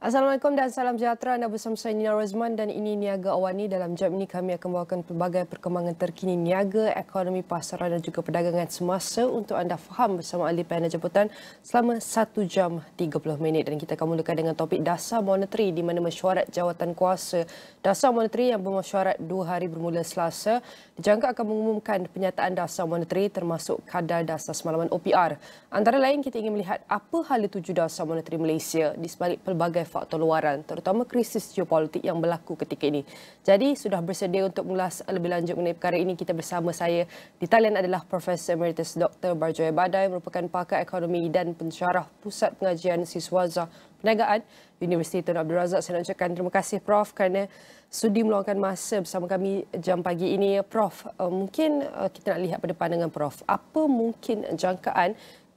Assalamualaikum dan salam sejahtera. Anda bersama saya Nina Rozman dan ini Niaga AWANI. Dalam jam ini kami akan membawakan pelbagai perkembangan terkini niaga, ekonomi, pasaran dan juga perdagangan semasa untuk anda faham bersama ahli panel jemputan selama 1 jam 30 minit. Dan kita akan mulakan dengan topik dasar moneteri di mana mesyuarat jawatan kuasa dasar moneteri yang bermesyuarat 2 hari bermula Selasa dijangka akan mengumumkan penyataan dasar moneteri termasuk kadar dasar semalaman OPR. Antara lain kita ingin melihat apa hala tuju dasar moneteri Malaysia di sebalik pelbagai faktor luaran, terutama krisis geopolitik yang berlaku ketika ini. Jadi sudah bersedia untuk mengulas lebih lanjut mengenai perkara ini. Kita bersama saya di talian adalah Profesor Emeritus Dr. Barjoy Badai, merupakan pakar ekonomi dan pensyarah Pusat Pengajian Siswaza Perniagaan Universiti Tun Abdul Razak. Saya nak ucapkan terima kasih Prof kerana sudi meluangkan masa bersama kami jam pagi ini. Prof, mungkin kita nak lihat pada pandangan Prof, apa mungkin jangkaan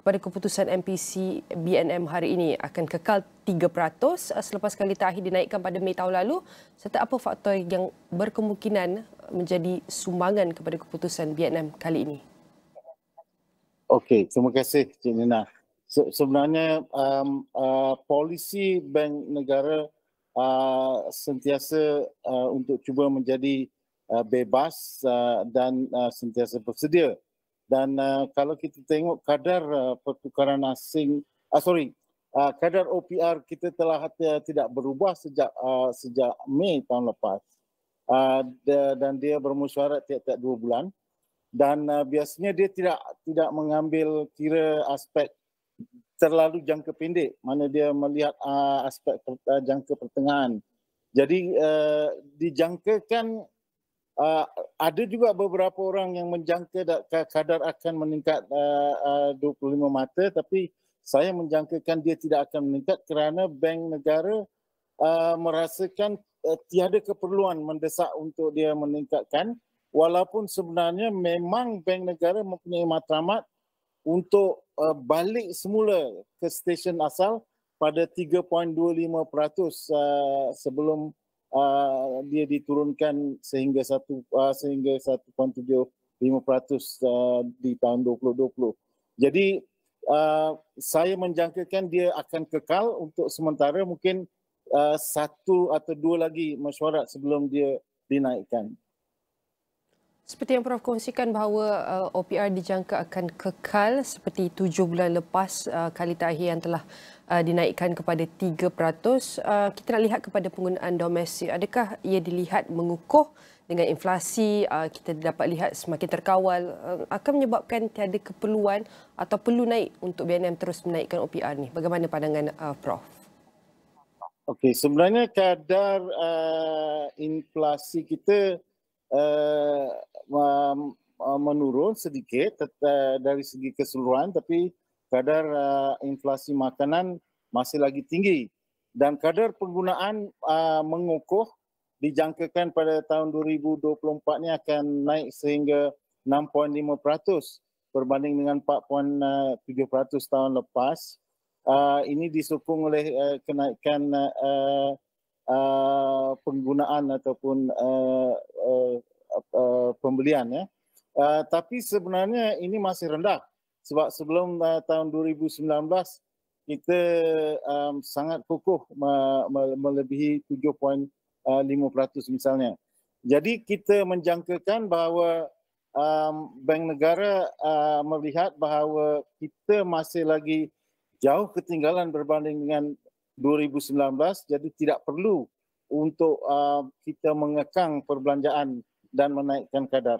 pada keputusan MPC BNM hari ini? Akan kekal 3% selepas kali terakhir dinaikkan pada Mei tahun lalu, serta apa faktor yang berkemungkinan menjadi sumbangan kepada keputusan BNM kali ini? Okey, terima kasih Cik Nina. Sebenarnya polisi bank negara sentiasa untuk cuba menjadi bebas dan sentiasa bersedia. Dan kalau kita tengok kadar pertukaran asing, kadar OPR kita telah tidak berubah sejak Mei tahun lepas, dan dia bermesyuarat tiap-tiap 2 bulan. Dan biasanya dia tidak mengambil kira aspek terlalu jangka pendek, mana dia melihat aspek jangka pertengahan. Jadi dijangkakan ada juga beberapa orang yang menjangka kadar akan meningkat 25 mata, tapi saya menjangkakan dia tidak akan meningkat kerana bank negara merasakan tiada keperluan mendesak untuk dia meningkatkan, walaupun sebenarnya memang bank negara mempunyai matlamat untuk balik semula ke stesen asal pada 3.25% sebelum dia diturunkan sehingga 1.75% di tahun 2020. Jadi saya menjangkakan dia akan kekal untuk sementara, mungkin 1 atau 2 lagi mesyuarat sebelum dia dinaikkan. Seperti yang Prof kongsikan bahawa OPR dijangka akan kekal seperti 7 bulan lepas kali terakhir yang telah dinaikkan kepada 3%. Kita nak lihat kepada penggunaan domestik. Adakah ia dilihat mengukuh dengan inflasi? Kita dapat lihat semakin terkawal. Akan menyebabkan tiada keperluan atau perlu naik untuk BNM terus menaikkan OPR ni. Bagaimana pandangan Prof? Okey, sebenarnya kadar inflasi kita menurun sedikit dari segi keseluruhan, tapi kadar inflasi makanan masih lagi tinggi dan kadar penggunaan mengukuh. Dijangkakan pada tahun 2024 ni akan naik sehingga 6.5% berbanding dengan 4.7% tahun lepas. Ini disokong oleh kenaikan penggunaan ataupun pembelian, ya. Tapi sebenarnya ini masih rendah sebab sebelum tahun 2019 kita sangat kukuh melebihi 7.5% misalnya. Jadi kita menjangkakan bahawa bank negara melihat bahawa kita masih lagi jauh ketinggalan berbanding dengan 2019, jadi tidak perlu untuk kita mengekang perbelanjaan dan menaikkan kadar.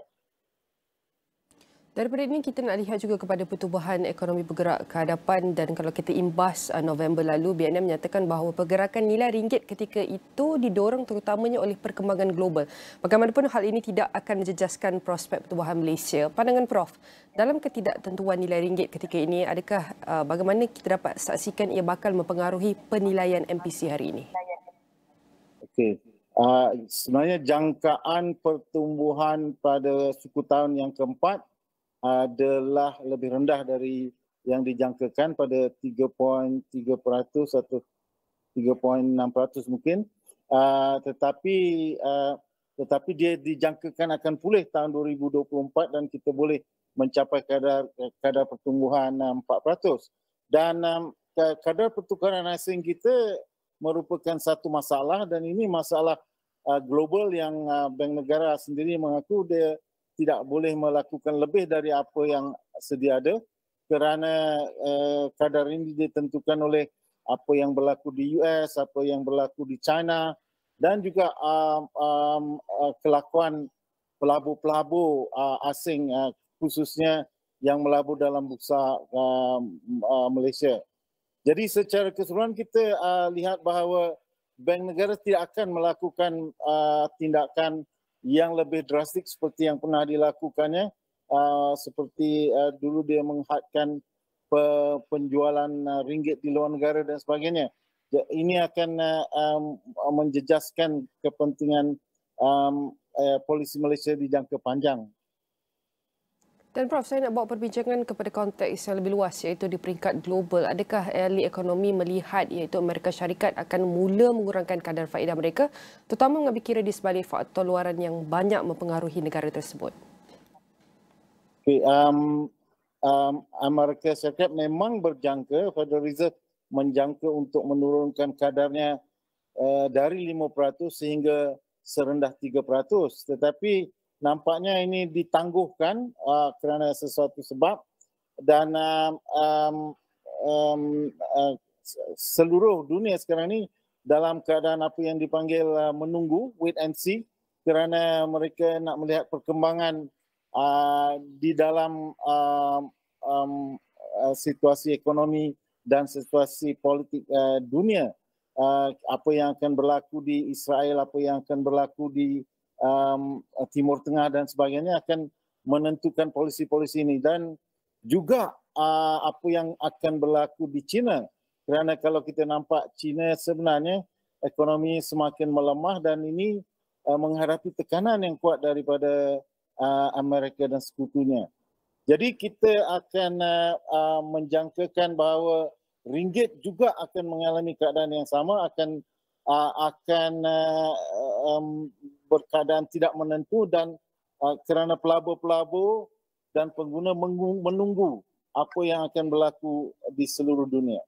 Daripada ini kita nak lihat juga kepada pertumbuhan ekonomi bergerak ke hadapan, dan kalau kita imbas November lalu, BNM menyatakan bahawa pergerakan nilai ringgit ketika itu didorong terutamanya oleh perkembangan global. Bagaimanapun hal ini tidak akan menjejaskan prospek pertumbuhan Malaysia. Pandangan Prof, dalam ketidaktentuan nilai ringgit ketika ini, adakah bagaimana kita dapat saksikan ia bakal mempengaruhi penilaian MPC hari ini? Okey. Sebenarnya jangkaan pertumbuhan pada suku tahun yang keempat adalah lebih rendah dari yang dijangkakan pada 3.3% atau 3.6% mungkin. Tetapi dia dijangkakan akan pulih tahun 2024 dan kita boleh mencapai kadar pertumbuhan 4%. Dan kadar pertukaran asing kita merupakan satu masalah dan ini masalah global yang Bank Negara sendiri mengaku dia tidak boleh melakukan lebih dari apa yang sedia ada kerana kadar ini ditentukan oleh apa yang berlaku di US, apa yang berlaku di China dan juga kelakuan pelabur-pelabur asing khususnya yang melabur dalam bursa Malaysia. Jadi secara keseluruhan kita lihat bahawa Bank Negara tidak akan melakukan tindakan yang lebih drastik seperti yang pernah dilakukannya, seperti dulu dia menghadkan penjualan ringgit di luar negara dan sebagainya. Ini akan menjejaskan kepentingan polisi Malaysia di jangka panjang. Dan Prof, saya nak bawa perbincangan kepada konteks yang lebih luas iaitu di peringkat global. Adakah ahli ekonomi melihat iaitu Amerika Syarikat akan mula mengurangkan kadar faedah mereka terutama mengambil kira di sebalik faktor luaran yang banyak mempengaruhi negara tersebut? Okay, Amerika Syarikat memang berjangka, Federal Reserve menjangka untuk menurunkan kadarnya dari 5% sehingga serendah 3%. Tetapi nampaknya ini ditangguhkan kerana sesuatu sebab dan seluruh dunia sekarang ini dalam keadaan apa yang dipanggil menunggu, wait and see, kerana mereka nak melihat perkembangan di dalam situasi ekonomi dan situasi politik dunia. Apa yang akan berlaku di Israel, apa yang akan berlaku di Timur Tengah dan sebagainya akan menentukan polisi-polisi ini dan juga apa yang akan berlaku di China kerana kalau kita nampak China sebenarnya ekonomi semakin melemah dan ini menghadapi tekanan yang kuat daripada Amerika dan sekutunya. Jadi kita akan menjangkakan bahawa ringgit juga akan mengalami keadaan yang sama, akan berkeadaan tidak menentu dan kerana pelabur-pelabur dan pengguna menunggu apa yang akan berlaku di seluruh dunia.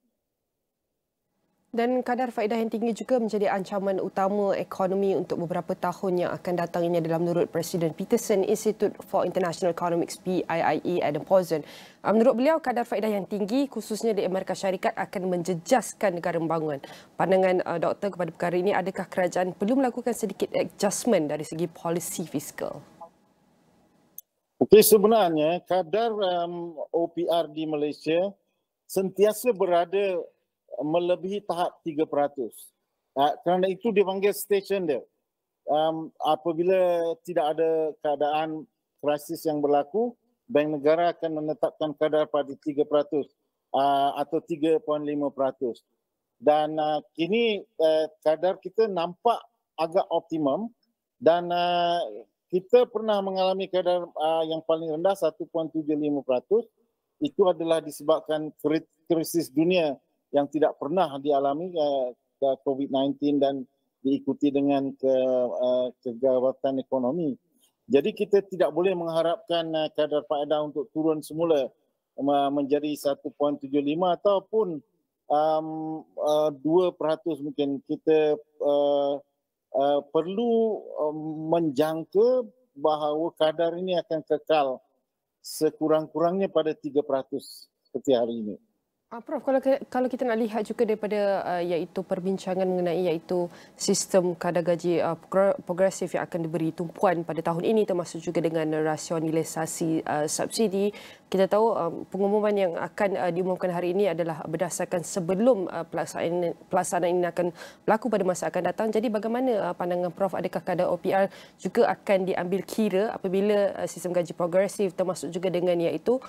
Dan kadar faedah yang tinggi juga menjadi ancaman utama ekonomi untuk beberapa tahun yang akan datang. Ini adalah menurut Presiden Peterson, Institute for International Economics PIIE, Adam Posen. Menurut beliau, kadar faedah yang tinggi khususnya di Amerika Syarikat akan menjejaskan negara pembangunan. Pandangan doktor kepada perkara ini, adakah kerajaan perlu melakukan sedikit adjustment dari segi polisi fiskal? Okey, sebenarnya kadar OPR di Malaysia sentiasa berada melebihi tahap 3%. Kerana itu dipanggil station dia. Apabila tidak ada keadaan krisis yang berlaku, Bank Negara akan menetapkan kadar pada 3% atau 3.5%. Dan kini kadar kita nampak agak optimum dan kita pernah mengalami kadar yang paling rendah 1.75%. Itu adalah disebabkan krisis dunia yang tidak pernah dialami COVID-19 dan diikuti dengan kegawatan ekonomi. Jadi kita tidak boleh mengharapkan kadar faedah untuk turun semula menjadi 1.75 ataupun 2% mungkin. Kita perlu menjangka bahawa kadar ini akan kekal sekurang-kurangnya pada 3% seperti hari ini. Prof, kalau kita nak lihat juga daripada iaitu perbincangan mengenai iaitu sistem kadar gaji progresif yang akan diberi tumpuan pada tahun ini termasuk juga dengan rasionalisasi subsidi. Kita tahu pengumuman yang akan diumumkan hari ini adalah berdasarkan sebelum pelaksanaan ini akan berlaku pada masa akan datang. Jadi bagaimana pandangan Prof, adakah kadar OPR juga akan diambil kira apabila sistem gaji progresif termasuk juga dengan iaitu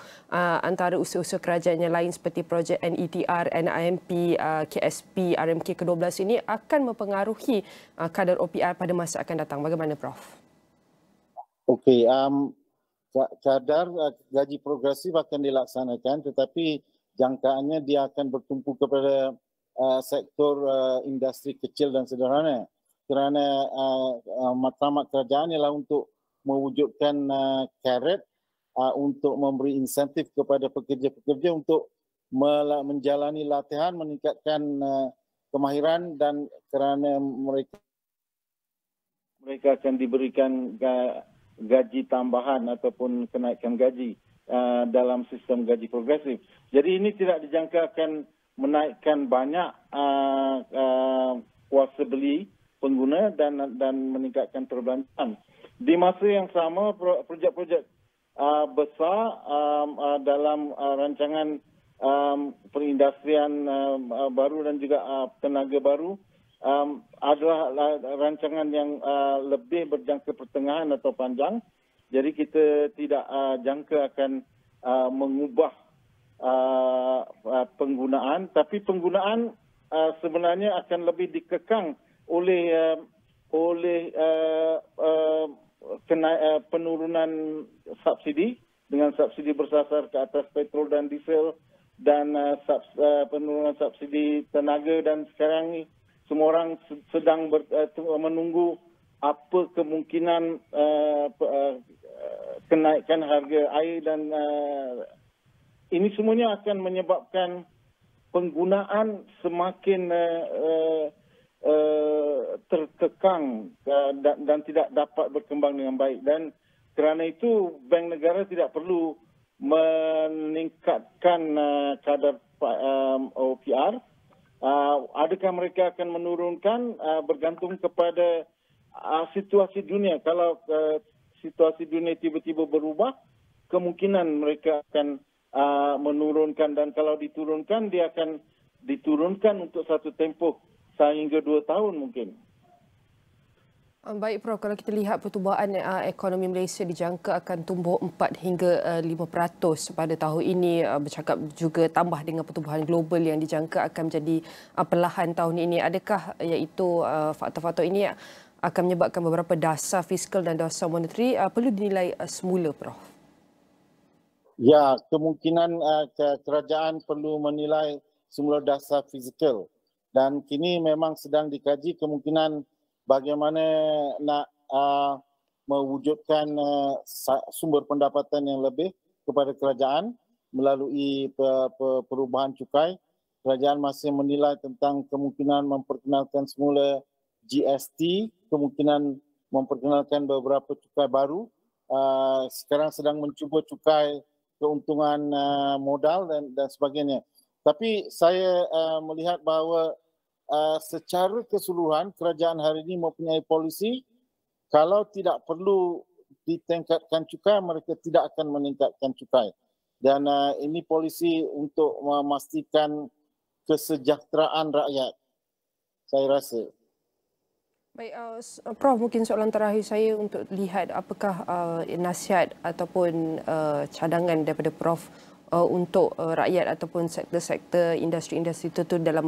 antara usaha-usaha kerajaan yang lain seperti projek NETR, NIMP, KSP, RMK ke-12 ini akan mempengaruhi kadar OPR pada masa akan datang. Bagaimana Prof? Okey, kadar gaji progresif akan dilaksanakan tetapi jangkaannya dia akan bertumpu kepada sektor industri kecil dan sederhana kerana matlamat kerajaan ialah untuk mewujudkan karet untuk memberi insentif kepada pekerja-pekerja untuk menjalani latihan, meningkatkan kemahiran dan kerana mereka akan diberikan gaji tambahan ataupun kenaikan gaji dalam sistem gaji progresif. Jadi ini tidak dijangka akan menaikkan banyak kuasa beli pengguna dan meningkatkan perbelanjaan. Di masa yang sama, projek-projek besar dalam rancangan perindustrian baru dan juga tenaga baru adalah rancangan yang lebih berjangka pertengahan atau panjang. Jadi kita tidak jangka akan mengubah penggunaan, tapi penggunaan sebenarnya akan lebih dikekang oleh penurunan subsidi dengan subsidi bersasar ke atas petrol dan diesel dan penurunan subsidi tenaga, dan sekarang ni semua orang sedang menunggu apa kemungkinan kenaikan harga air dan ini semuanya akan menyebabkan penggunaan semakin terkekang dan tidak dapat berkembang dengan baik. Dan kerana itu Bank Negara tidak perlu meningkatkan kadar OPR. Adakah mereka akan menurunkan bergantung kepada situasi dunia. Kalau situasi dunia tiba-tiba berubah, kemungkinan mereka akan menurunkan, dan kalau diturunkan, dia akan diturunkan untuk satu tempoh sehingga 2 tahun mungkin. Baik Prof, kalau kita lihat pertumbuhan ekonomi Malaysia dijangka akan tumbuh 4 hingga 5% pada tahun ini, bercakap juga tambah dengan pertumbuhan global yang dijangka akan menjadi perlahan tahun ini. Adakah iaitu faktor-faktor ini akan menyebabkan beberapa dasar fiskal dan dasar monetary perlu dinilai semula, Prof? Ya, kemungkinan kerajaan perlu menilai semula dasar fizikal, dan kini memang sedang dikaji kemungkinan bagaimana nak mewujudkan sumber pendapatan yang lebih kepada kerajaan melalui perubahan cukai. Kerajaan masih menilai tentang kemungkinan memperkenalkan semula GST, kemungkinan memperkenalkan beberapa cukai baru. Sekarang sedang mencuba cukai keuntungan modal dan sebagainya. Tapi saya melihat bahawa secara keseluruhan kerajaan hari ini mempunyai polisi, kalau tidak perlu ditingkatkan cukai, mereka tidak akan meningkatkan cukai. Dan ini polisi untuk memastikan kesejahteraan rakyat, saya rasa. Baik, Prof, mungkin soalan terakhir saya untuk lihat apakah nasihat ataupun cadangan daripada Prof untuk rakyat ataupun sektor-sektor industri-industri tertentu dalam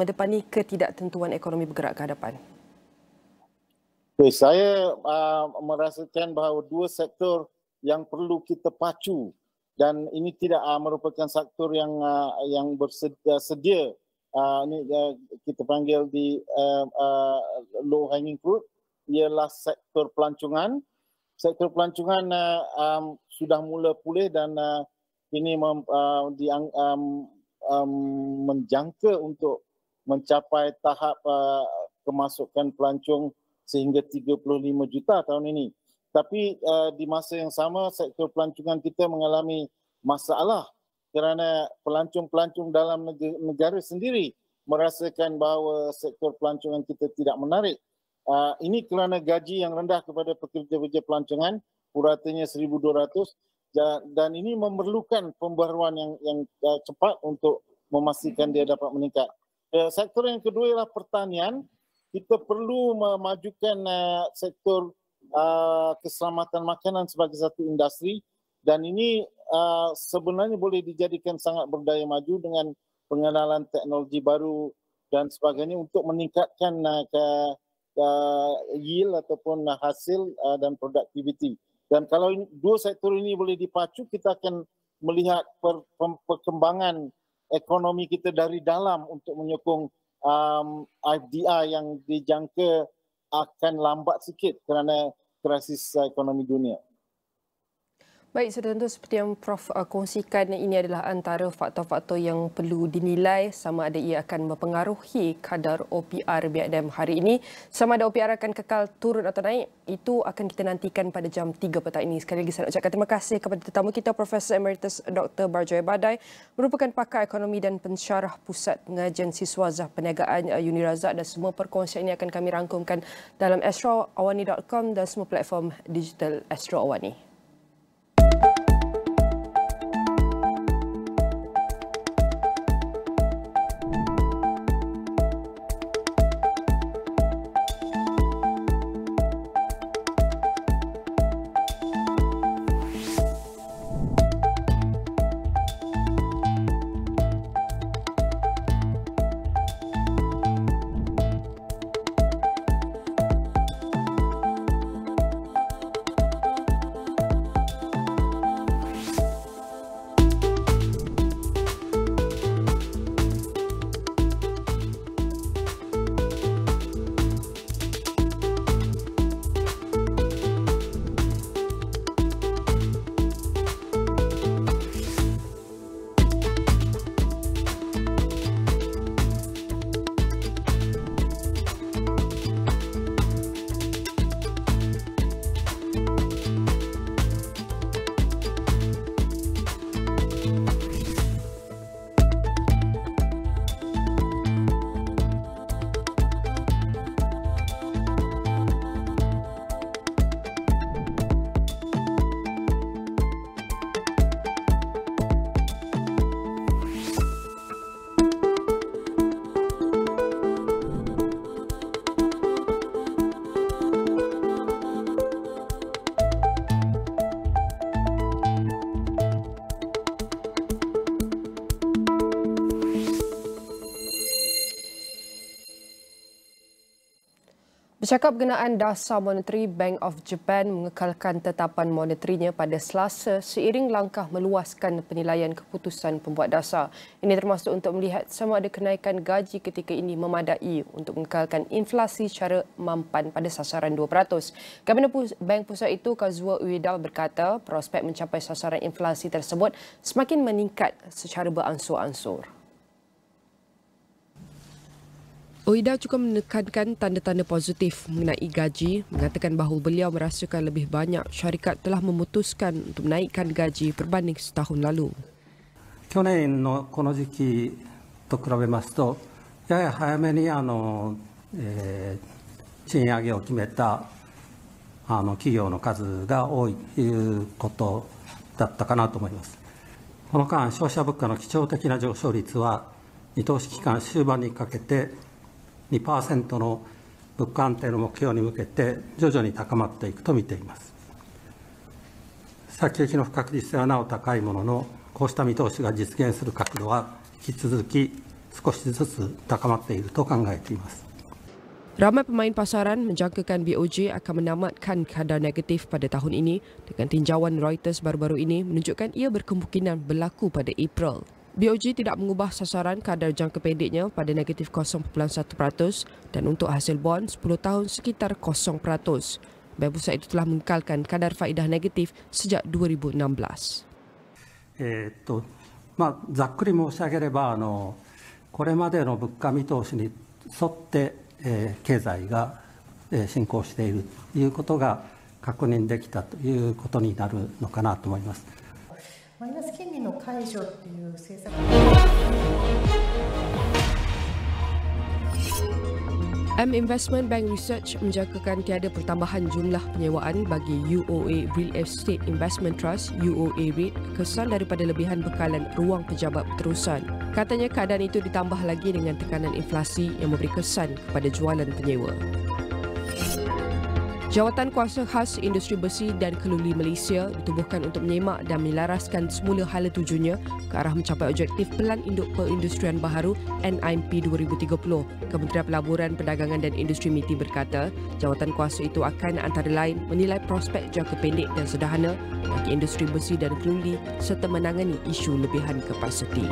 mendepani ketidaktentuan ekonomi bergerak ke hadapan. Okay, saya merasakan bahawa 2 sektor yang perlu kita pacu, dan ini tidak merupakan sektor yang bersedia. Ini kita panggil di low hanging fruit, ialah sektor pelancongan. Sektor pelancongan sudah mula pulih dan ini menjangka untuk mencapai tahap kemasukan pelancong sehingga 35 juta tahun ini. Tapi di masa yang sama, sektor pelancongan kita mengalami masalah kerana pelancong-pelancong dalam negara sendiri merasakan bahawa sektor pelancongan kita tidak menarik. Ini kerana gaji yang rendah kepada pekerja-pekerja pelancongan, puratanya 1,200, dan ini memerlukan pembaharuan yang cepat untuk memastikan dia dapat meningkat. Sektor yang kedua ialah pertanian. Kita perlu memajukan sektor keselamatan makanan sebagai satu industri, dan ini sebenarnya boleh dijadikan sangat berdaya maju dengan pengenalan teknologi baru dan sebagainya untuk meningkatkan yield ataupun hasil dan produktiviti. Dan kalau 2 sektor ini boleh dipacu, kita akan melihat perkembangan ekonomi kita dari dalam untuk menyokong FDI yang dijangka akan lambat sikit kerana krisis ekonomi dunia. Baik, sudah tentu seperti yang Prof kongsikan, ini adalah antara faktor-faktor yang perlu dinilai sama ada ia akan mempengaruhi kadar OPR BNM hari ini. Sama ada OPR akan kekal turun atau naik, itu akan kita nantikan pada jam 3 petang ini. Sekali lagi saya nak ucapkan terima kasih kepada tetamu kita, Profesor Emeritus Dr. Barjoy Badai, merupakan pakar ekonomi dan pensyarah Pusat Pengajian Siswazah Perniagaan Unirazak, dan semua perkongsian ini akan kami rangkumkan dalam astroawani.com dan semua platform digital Astro Awani. Bercakap berkenaan dasar monetary, Bank of Japan mengekalkan tetapan moneterinya pada Selasa seiring langkah meluaskan penilaian keputusan pembuat dasar. Ini termasuk untuk melihat sama ada kenaikan gaji ketika ini memadai untuk mengekalkan inflasi secara mampan pada sasaran 2%. Gabenor Bank Pusat itu, Kazuo Ueda, berkata prospek mencapai sasaran inflasi tersebut semakin meningkat secara beransur-ansur. Ueda juga menekankan tanda-tanda positif mengenai gaji, mengatakan bahawa beliau merasakan lebih banyak syarikat telah memutuskan untuk menaikkan gaji berbanding setahun lalu. 去年のこの時期と比べますと、やや早めに賃上げを決めた企業の数が多いということだったかなと思います。この間、消費者物価の基調的な上昇率は、見通し期間終盤にかけて 2% の物価安定の目標に向けて徐々に高まっていくと見ています。先行きの不確実性はなお高いものの、こうした見通しが実現する角度は引き続き少しずつ高まっていると考えています。 Ramai pemain pasaran menjangkakan BOJ akan menamatkan kadar negatif pada tahun ini, dengan tinjauan Reuters baru-baru ini menunjukkan ia berkemungkinan berlaku pada April. BOJ tidak mengubah sasaran kadar jangka pendeknya pada negatif 0.1% dan untuk hasil bond 10 tahun sekitar 0%. Bank Pusat itu telah mengekalkan kadar faedah negatif sejak 2016. ざっくり申し上げれば、これまでの物価見通しに沿って経済が進行しているということが確認できたということになるのかなと思います。 マイナス金利の解除という政策。M Investment Bank Research menjangkakan tiada pertambahan jumlah penyewaan bagi UOA Real Estate Investment Trust UOA REIT kesan daripada lebihan bekalan ruang pejabat berterusan. Katanya keadaan itu ditambah lagi dengan tekanan inflasi yang memberi kesan kepada jualan penyewa. Jawatan Kuasa Khas Industri Besi dan Keluli Malaysia ditubuhkan untuk menyemak dan menyelaraskan semula hala tujuannya ke arah mencapai objektif Pelan Induk Perindustrian Baharu NIMP 2030. Kementerian Pelaburan, Perdagangan dan Industri MITI berkata, jawatan kuasa itu akan antara lain menilai prospek jangka pendek dan sederhana bagi industri besi dan keluli serta menangani isu lebihan kapasiti.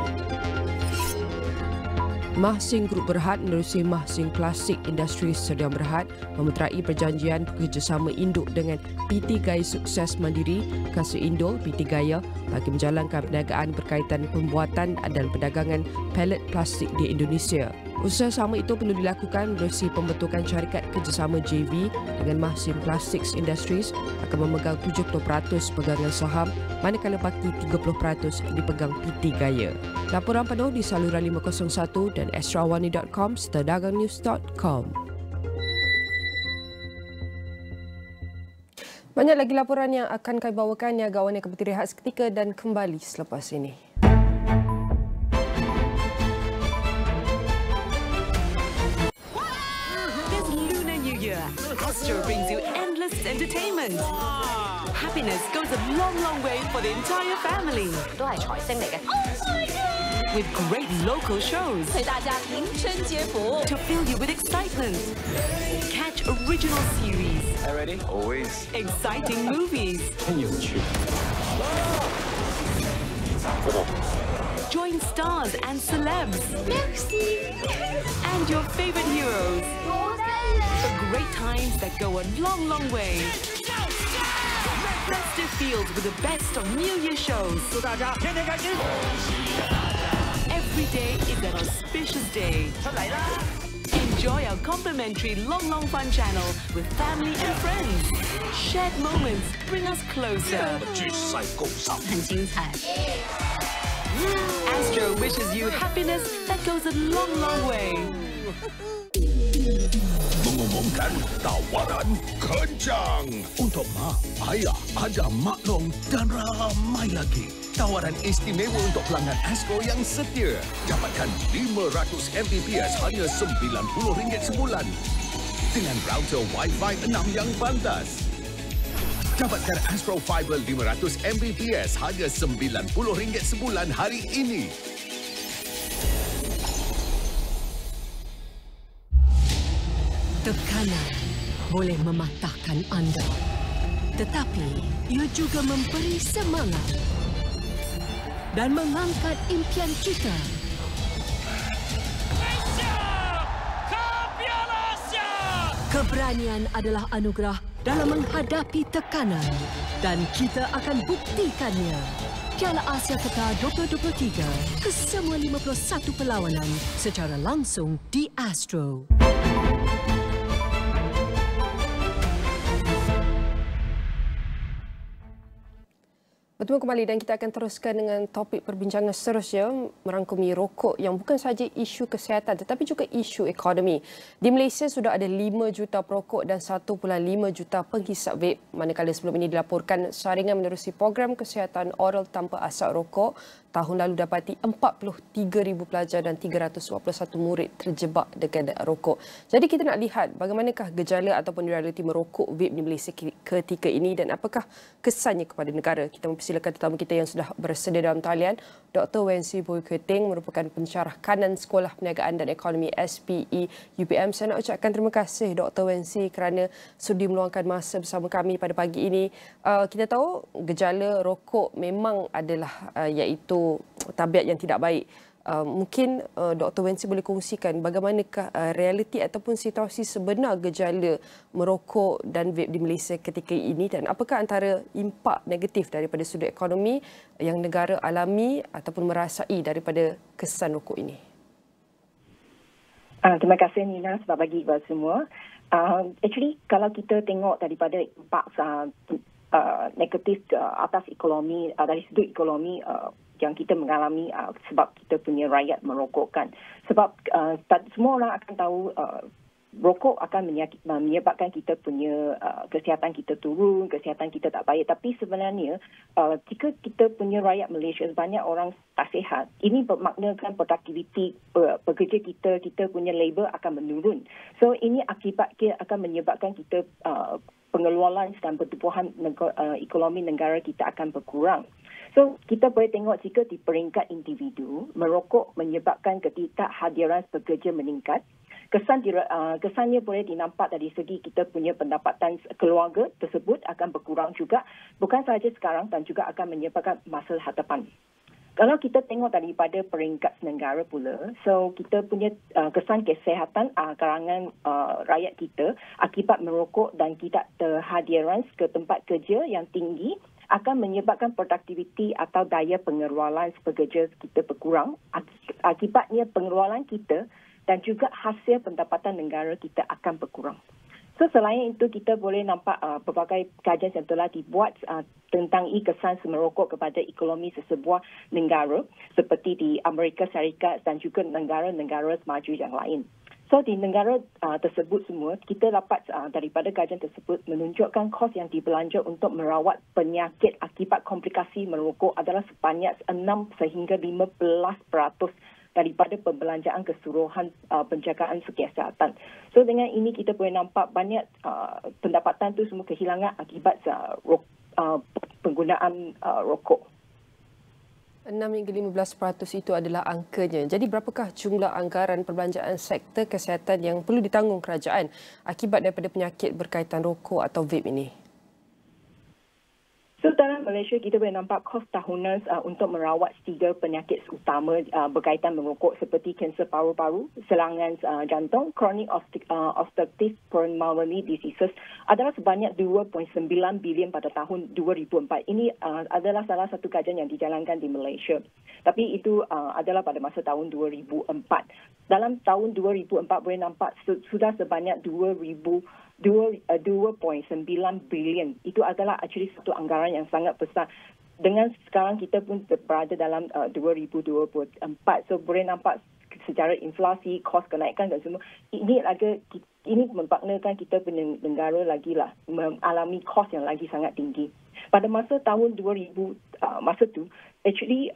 MPC Group Berhad menerusi MPC Plastic Industries Sdn Berhad memeterai perjanjian kerjasama induk dengan PT Gaya Sukses Mandiri, Kasut Indol PT Gaya bagi menjalankan perniagaan berkaitan pembuatan dan perdagangan pelet plastik di Indonesia. Usaha sama itu perlu dilakukan menerusi pembentukan syarikat kerjasama JV dengan MPC Plastic Industries akan memegang 70% pegangan saham manakala baki 30% dipegang PT Gaya. Laporan penuh di saluran 501 dan astroawani.com serta dagangnews.com. Banyak lagi laporan yang akan kami bawakan. Niaga Awani akan berhenti rehat seketika dan kembali selepas ini. This Lunar New Year, Astro brings you endless entertainment. Happiness goes a long, long way for the entire family. 都係財星嚟嘅。With great local shows 陪大家迎春接福。 to fill you with excitement. Catch original series, Ready? Always. exciting movies. 很有趣。 Join stars and celebs. Merci. And your favorite heroes. For great times that go a long, long way. Festive fields with the best of New Year shows. Every day is an auspicious day. Enjoy our complimentary Long Long Fun channel with family and friends. Shared moments bring us closer. 很精彩。 Astro wishes you happiness that goes a long, long way. Mengumumkan tawaran kencang untuk mak, ayah, ada maklum dan ramai lagi. Tawaran istimewa untuk pelanggan Astro yang setia. Dapatkan 500 Mbps hanya RM90 sebulan. Dengan router Wi-Fi 6 yang pantas. Dapatkan Astro Fiber 500 Mbps hanya RM90 sebulan hari ini. Tekanan boleh mematahkan anda, tetapi ia juga memberi semangat dan mengangkat impian kita. Keberanian adalah anugerah dalam menghadapi tekanan dan kita akan buktikannya. Piala Asia Qatar 2023, kesemua 51 perlawanan secara langsung di Astro. Bertemu kembali dan kita akan teruskan dengan topik perbincangan seterusnya merangkumi rokok yang bukan sahaja isu kesihatan tetapi juga isu ekonomi. Di Malaysia sudah ada 5 juta perokok dan 1.5 juta penghisap vape. Manakala sebelum ini dilaporkan saringan menerusi program kesihatan oral tanpa asap rokok tahun lalu dapati 43,000 pelajar dan 341 murid terjebak dengan rokok. Jadi kita nak lihat bagaimanakah gejala ataupun realiti merokok vape di Malaysia ketika ini dan apakah kesannya kepada negara. Kita mempersilakan tetamu kita yang sudah bersedia dalam talian, Dr. Wensi Boy Keting merupakan pensyarah kanan Sekolah Perniagaan dan Ekonomi SPE UPM. Saya nak ucapkan terima kasih Dr. Wensi kerana sudi meluangkan masa bersama kami pada pagi ini. Kita tahu gejala rokok memang adalah iaitu tabiat yang tidak baik. Mungkin Dr. Wensi boleh kongsikan bagaimanakah realiti ataupun situasi sebenar gejala merokok dan vape di Malaysia ketika ini dan apakah antara impak negatif daripada sudut ekonomi yang negara alami ataupun merasai daripada kesan rokok ini. Terima kasih Nina sebab bagi kepada semua. Actually kalau kita tengok daripada impak negatif atas ekonomi dari sudut ekonomi yang kita mengalami sebab kita punya rakyat merokokkan. Sebab semua orang akan tahu rokok akan menyebabkan kita punya kesihatan kita turun, kesihatan kita tak baik. Tapi sebenarnya jika kita punya rakyat Malaysia banyak orang tak sihat, ini bermaknakan produktiviti pekerja kita punya labor akan menurun. So ini akibat akan menyebabkan kita pengeluaran dan pertumbuhan ekonomi negara kita akan berkurang. So, kita boleh tengok jika di peringkat individu, merokok menyebabkan ketidakhadiran pekerja meningkat. Kesannya boleh dinampak dari segi kita punya pendapatan keluarga tersebut akan berkurang juga. Bukan sahaja sekarang dan juga akan menyebabkan masa hadapan. Kalau kita tengok daripada peringkat negara pula, so kita punya kesan kesihatan kalangan rakyat kita akibat merokok dan tidak terhadiran ke tempat kerja yang tinggi akan menyebabkan produktiviti atau daya pengeluaran pekerja kita berkurang. Akibatnya pengeluaran kita dan juga hasil pendapatan negara kita akan berkurang. So selain itu kita boleh nampak pelbagai kajian yang telah dibuat tentang kesan merokok kepada ekonomi sesebuah negara seperti di Amerika Syarikat dan juga negara-negara maju yang lain. So di negara tersebut semua kita dapat daripada kajian tersebut menunjukkan kos yang dibelanja untuk merawat penyakit akibat komplikasi merokok adalah sebanyak 6 sehingga 15% daripada pembelanjaan keseluruhan penjagaan kesihatan. So dengan ini kita boleh nampak banyak pendapatan tu semua kehilangan akibat penggunaan rokok. 6 hingga 15% itu adalah angkanya. Jadi berapakah jumlah anggaran perbelanjaan sektor kesihatan yang perlu ditanggung kerajaan akibat daripada penyakit berkaitan rokok atau vape ini? So dalam Malaysia kita boleh nampak kos tahunan untuk merawat 3 penyakit utama berkaitan merokok seperti kanser paru-paru, serangan jantung, chronic obstructive pulmonary diseases adalah sebanyak 2.9 bilion pada tahun 2004. Ini adalah salah satu kajian yang dijalankan di Malaysia. Tapi itu adalah pada masa tahun 2004. Dalam tahun 2004 boleh nampak sudah sebanyak 2.9 bilion. Itu adalah actually satu anggaran yang sangat besar. Dengan sekarang kita pun berada dalam 2024. So boleh nampak secara inflasi, kos kenaikan dan semua. Ini memaknakan kita punya negara lagilah mengalami kos yang lagi sangat tinggi. Pada masa tahun 2000, masa tu actually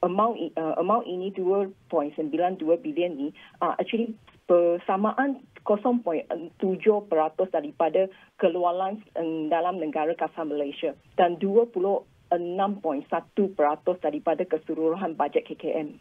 amount ini 2.92 bilion ni actually persamaan 0.7% daripada keluaran dalam negara kasar Malaysia dan 26.1% daripada keseluruhan bajet KKM.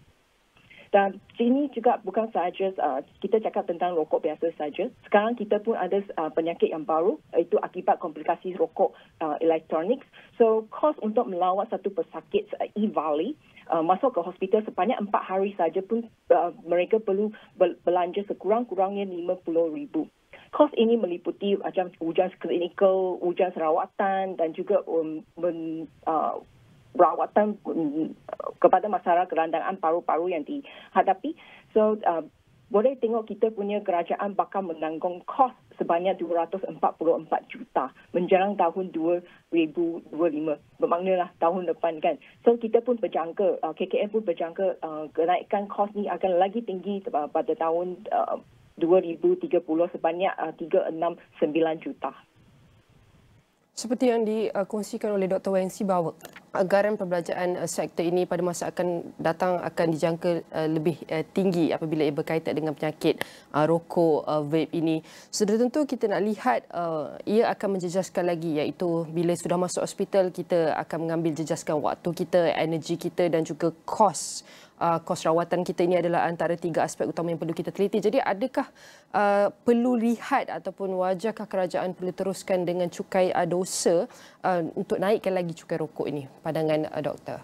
Dan ini juga bukan sahaja kita cakap tentang rokok biasa saja. Sekarang kita pun ada penyakit yang baru, itu akibat komplikasi rokok elektronik. So, kos untuk melawat satu pesakit e-valley masuk ke hospital sebanyak 4 hari saja pun mereka perlu belanja sekurang-kurangnya 50,000. Kos ini meliputi macam ujian klinikal, ujian rawatan dan juga rawatan kepada masalah kerandangan paru-paru yang dihadapi. So, boleh tengok kita punya kerajaan bakal menanggung kos sebanyak 244 juta menjelang tahun 2025. Bermaknalah tahun depan kan. So, kita pun berjangka, KKM pun berjangka kenaikan kos ni akan lagi tinggi pada tahun 2030 sebanyak 369 juta. Seperti yang dikongsikan oleh Dr. Wangsi bahawa anggaran perbelanjaan sektor ini pada masa akan datang akan dijangka lebih tinggi apabila ia berkaitan dengan penyakit rokok vape ini. Sudah tentu kita nak lihat ia akan menjejaskan lagi, iaitu bila sudah masuk hospital kita akan mengambil jejaskan waktu kita, energi kita dan juga kos rawatan kita. Ini adalah antara 3 aspek utama yang perlu kita teliti. Jadi adakah perlu lihat ataupun wajarkah kerajaan perlu teruskan dengan cukai dosa untuk naikkan lagi cukai rokok ini? Pandangan doktor.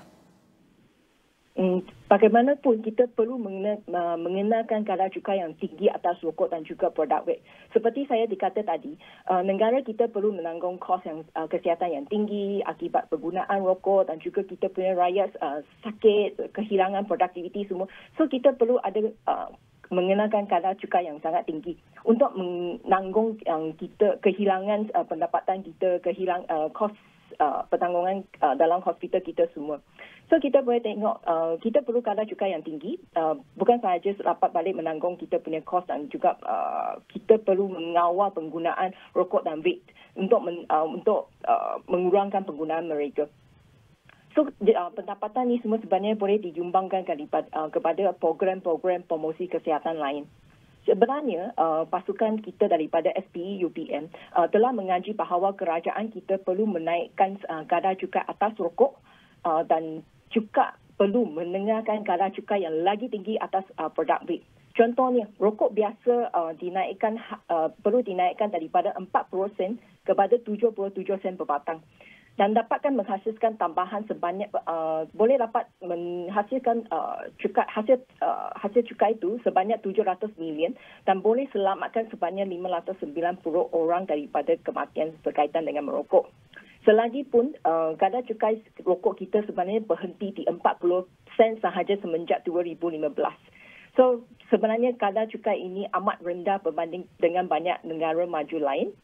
Bagaimanapun kita perlu mengenakan kadar cukai yang tinggi atas rokok dan juga produk vape. Seperti saya dikata tadi, negara kita perlu menanggung kos yang kesihatan yang tinggi akibat penggunaan rokok dan juga kita punya rakyat sakit, kehilangan produktiviti semua. So kita perlu ada mengenakan kadar cukai yang sangat tinggi untuk menanggung kita kehilangan pendapatan kita, kos pertanggungan dalam hospital kita semua. So kita boleh tengok kita perlu kadar cukai yang tinggi, bukan sahaja dapat balik menanggung kita punya kos dan juga kita perlu mengawal penggunaan rokok dan vape untuk mengurangkan penggunaan mereka. So pendapatan ni semua sebenarnya boleh dijumbangkan kepada program-program promosi kesihatan lain. Sebenarnya, pasukan kita daripada SPE UPM telah mengaji bahawa kerajaan kita perlu menaikkan kadar cukai atas rokok dan juga perlu menengahkan kadar cukai yang lagi tinggi atas produk vape. Contohnya, rokok biasa perlu dinaikkan daripada 4% kepada 77 sen per batang. dan dapatkan menghasilkan tambahan sebanyak boleh dapat menghasilkan hasil cukai itu sebanyak 700 million dan boleh selamatkan sebanyak 590 orang daripada kematian berkaitan dengan merokok. Selagi pun kadar cukai rokok kita sebenarnya berhenti di 40 sen sahaja semenjak 2015. So sebenarnya kadar cukai ini amat rendah berbanding dengan banyak negara maju lain.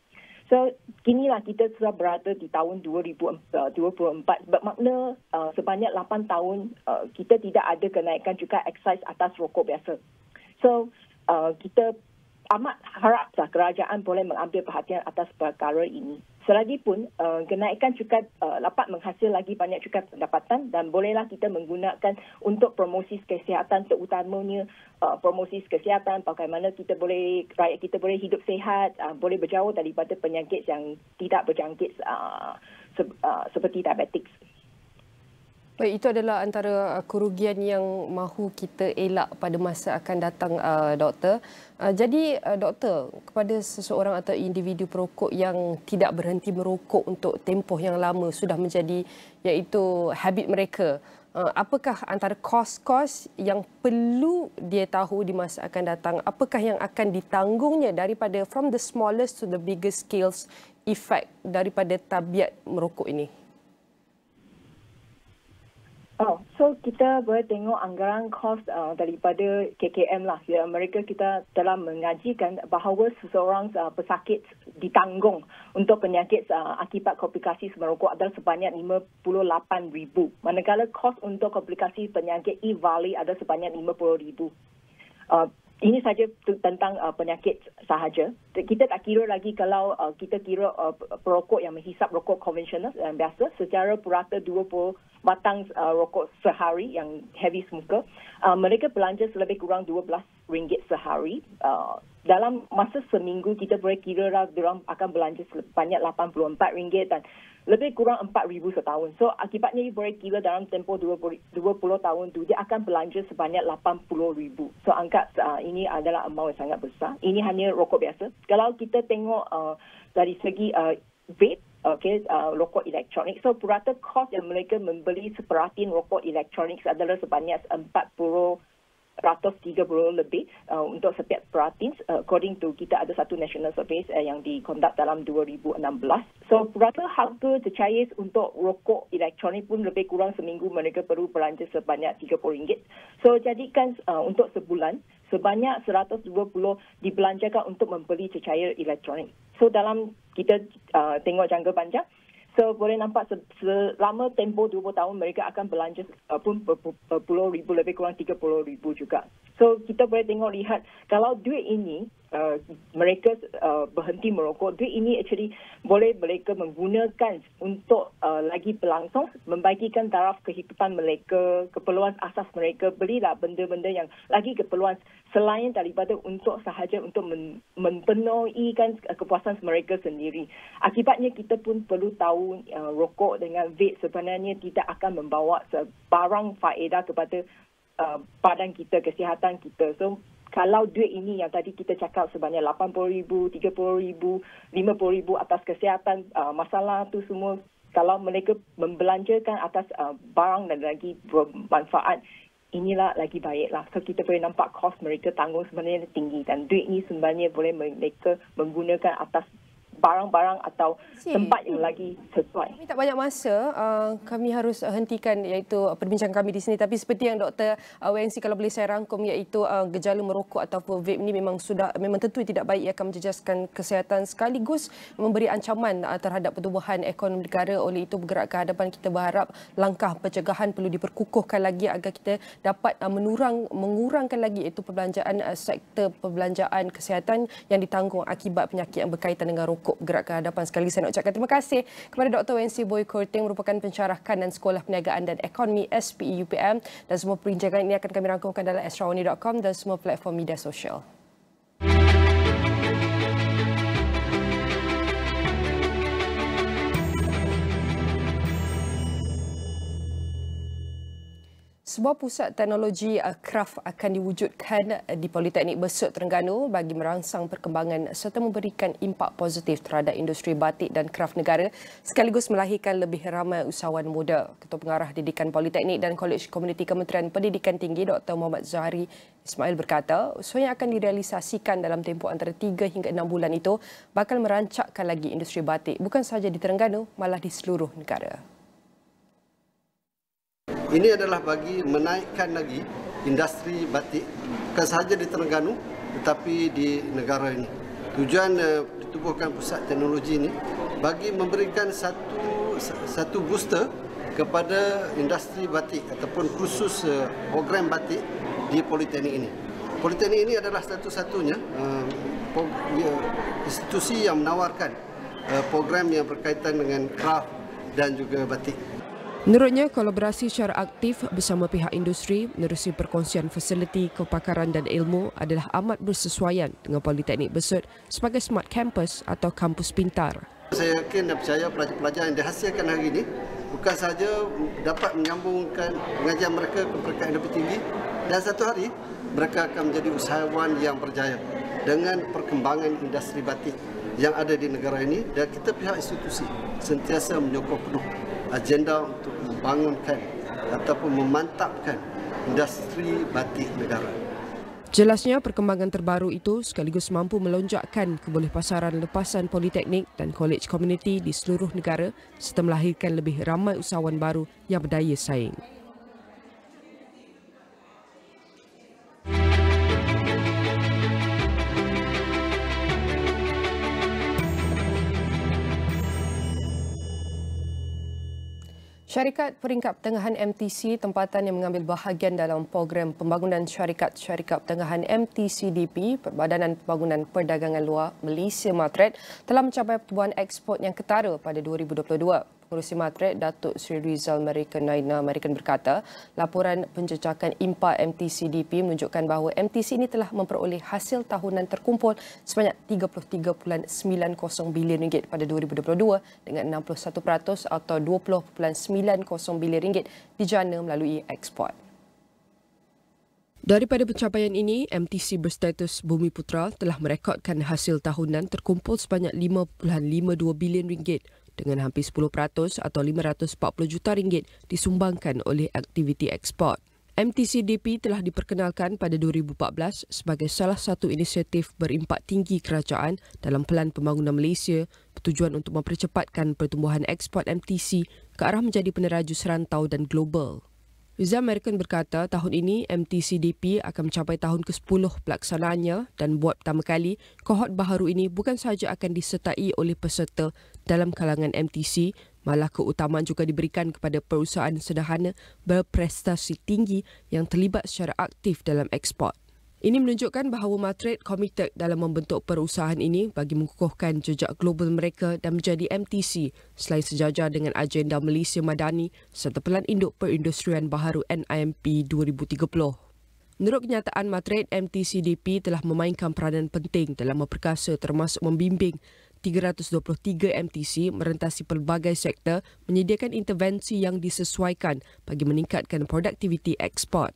So kinilah kita sudah berada di tahun 2024 bermakna sebanyak 8 tahun kita tidak ada kenaikan cukai excise atas rokok biasa. So kita amat haraplah kerajaan boleh mengambil perhatian atas perkara ini. Selagi pun kenaikan cukai dapat menghasil lagi banyak cukai pendapatan dan bolehlah kita menggunakan untuk promosi kesihatan, terutamanya promosi kesihatan, bagaimana rakyat kita boleh hidup sihat, boleh berjauh daripada penyakit yang tidak berjangkit seperti diabetes. Baik, itu adalah antara kerugian yang mahu kita elak pada masa akan datang, Doktor. Jadi, Doktor, kepada seseorang atau individu perokok yang tidak berhenti merokok untuk tempoh yang lama sudah menjadi iaitu habit mereka, apakah antara kos-kos yang perlu dia tahu di masa akan datang? Apakah yang akan ditanggungnya daripada from the smallest to the biggest scales effect daripada tabiat merokok ini? So kita boleh tengok anggaran kos daripada KKM lah. Ya, mereka kita telah mengajikan bahawa seseorang pesakit ditanggung untuk penyakit akibat komplikasi merokok adalah sebanyak 58,000. Manakala kos untuk komplikasi penyakit E-Valley adalah sebanyak 50,000. Ini saja tentang penyakit sahaja. Kita tak kira lagi kalau kita kira perokok yang menghisap rokok konvensional yang biasa secara purata 20 batang rokok sehari yang heavy smoker. Mereka belanja lebih kurang RM12 sehari. Dalam masa seminggu kita boleh kira diorang akan belanja sebanyak RM84 dan lebih kurang 4,000 setahun. So akibatnya boleh kira dalam tempoh 20 tahun tu dia akan belanja sebanyak 80,000. So angka ini adalah amount yang sangat besar. Ini hanya rokok biasa. Kalau kita tengok dari segi vape, rokok elektronik. So purata kos yang mereka membeli seperatin rokok elektronik adalah sebanyak 130 lebih untuk setiap peratin. According to kita ada satu national survey yang dikondak dalam 2016. So purata harga tercair untuk rokok elektronik pun lebih kurang seminggu mereka perlu belanja sebanyak RM30. So jadikan untuk sebulan sebanyak 120 dibelanjakan untuk membeli cecair elektronik. So dalam kita tengok jangka panjang, so boleh nampak selama tempoh 20 tahun mereka akan belanja pun berpuluh ribu, lebih kurang 30,000 juga. So kita boleh lihat kalau duit ini mereka berhenti merokok, duit ini actually boleh mereka menggunakan untuk lagi berlangsung, membagikan taraf kehidupan mereka, keperluan asas mereka, belilah benda-benda yang lagi keperluan selain daripada untuk sahaja untuk mempenuhikan kepuasan mereka sendiri. Akibatnya kita pun perlu tahu rokok dengan vape sebenarnya tidak akan membawa sebarang faedah kepada badan kita, kesihatan kita. So kalau duit ini yang tadi kita cakap sebanyak 80,000, 30,000, 50,000 atas kesihatan, masalah tu semua kalau mereka membelanjakan atas barang dan lagi bermanfaat, inilah lagi baiklah. So kita boleh nampak kos mereka tanggung sebenarnya tinggi dan duit ini sebenarnya boleh mereka menggunakan atas barang-barang atau tempat yang lagi sesuai. Kami tak banyak masa, kami harus hentikan iaitu perbincangan kami di sini. Tapi seperti yang Dr. WNC kalau boleh saya rangkum iaitu gejala merokok ataupun vape ini memang tentu tidak baik, ia akan menjejaskan kesihatan sekaligus memberi ancaman terhadap pertumbuhan ekonomi negara. Oleh itu bergerak ke hadapan kita berharap langkah pencegahan perlu diperkukuhkan lagi agar kita dapat mengurangkan lagi iaitu perbelanjaan sektor perbelanjaan kesihatan yang ditanggung akibat penyakit yang berkaitan dengan rokok. Gerak ke hadapan. Sekali lagi saya nak ucapkan terima kasih kepada Dr. WNC Boy Korting merupakan pensyarah kanan Sekolah Perniagaan dan Ekonomi SPE UPM, dan semua perbincangan ini akan kami rangkumkan dalam astrawani.com dan semua platform media sosial. Sebuah pusat teknologi kraft akan diwujudkan di Politeknik Besut Terengganu bagi merangsang perkembangan serta memberikan impak positif terhadap industri batik dan kraft negara sekaligus melahirkan lebih ramai usahawan muda. Ketua Pengarah Didikan Politeknik dan Kolej Komuniti Kementerian Pendidikan Tinggi Dr. Muhammad Zahari Ismail berkata, usaha yang akan direalisasikan dalam tempoh antara 3 hingga 6 bulan itu bakal merancakkan lagi industri batik bukan sahaja di Terengganu, malah di seluruh negara. Ini adalah bagi menaikkan lagi industri batik bukan sahaja di Terengganu tetapi di negara ini. Tujuan ditubuhkan pusat teknologi ini bagi memberikan satu booster kepada industri batik ataupun khusus program batik di Politeknik ini. Politeknik ini adalah satu-satunya institusi yang menawarkan program yang berkaitan dengan kraft dan juga batik. Menurutnya, kolaborasi secara aktif bersama pihak industri menerusi perkongsian fasiliti, kepakaran dan ilmu adalah amat bersesuaian dengan Politeknik Besut sebagai smart campus atau kampus pintar. Saya yakin dan percaya pelajar-pelajar yang dihasilkan hari ini bukan sahaja dapat menyambungkan pengajian mereka ke peringkat yang lebih tinggi dan satu hari mereka akan menjadi usahawan yang berjaya dengan perkembangan industri batik yang ada di negara ini, dan kita pihak institusi sentiasa menyokong penuh agenda untuk membangunkan ataupun memantapkan industri batik negara. Jelasnya, perkembangan terbaru itu sekaligus mampu melonjakkan kebolehpasaran lepasan politeknik dan kolej komuniti di seluruh negara serta melahirkan lebih ramai usahawan baru yang berdaya saing. Syarikat Peringkat Pertengahan MTC tempatan yang mengambil bahagian dalam program pembangunan syarikat-syarikat pertengahan MTCDP, Perbadanan Pembangunan Perdagangan Luar Malaysia Matret, telah mencapai pertumbuhan ekspor yang ketara pada 2022. Pengurusi Matret, Datuk Seri Rizal Nina berkata, laporan penjejakan impar MTCDP menunjukkan bahawa MTC ini telah memperoleh hasil tahunan terkumpul sebanyak RM33.90 bilion pada 2022 dengan 61% atau RM20.90 bilion dijana melalui ekspor. Daripada pencapaian ini, MTC berstatus Bumi Putra telah merekodkan hasil tahunan terkumpul sebanyak RM5.52 bilion dengan hampir 10% atau RM540 juta disumbangkan oleh aktiviti ekspor. MTCDP telah diperkenalkan pada 2014 sebagai salah satu inisiatif berimpak tinggi kerajaan dalam Pelan Pembangunan Malaysia bertujuan untuk mempercepatkan pertumbuhan ekspor MTC ke arah menjadi peneraju serantau dan global. Rizal berkata tahun ini MTCDP akan mencapai tahun ke-10 pelaksanaannya dan buat pertama kali kohort baharu ini bukan sahaja akan disertai oleh peserta dalam kalangan MTC, malah keutamaan juga diberikan kepada perusahaan sederhana berprestasi tinggi yang terlibat secara aktif dalam ekspor. Ini menunjukkan bahawa Matret komited dalam membentuk perusahaan ini bagi mengukuhkan jejak global mereka dan menjadi MTC selain sejajar dengan agenda Malaysia Madani serta Pelan Induk Perindustrian Baharu NIMP 2030. Menurut kenyataan Matret, MTCDP telah memainkan peranan penting dalam memperkasa termasuk membimbing 323 MTC merentasi pelbagai sektor menyediakan intervensi yang disesuaikan bagi meningkatkan produktiviti ekspor.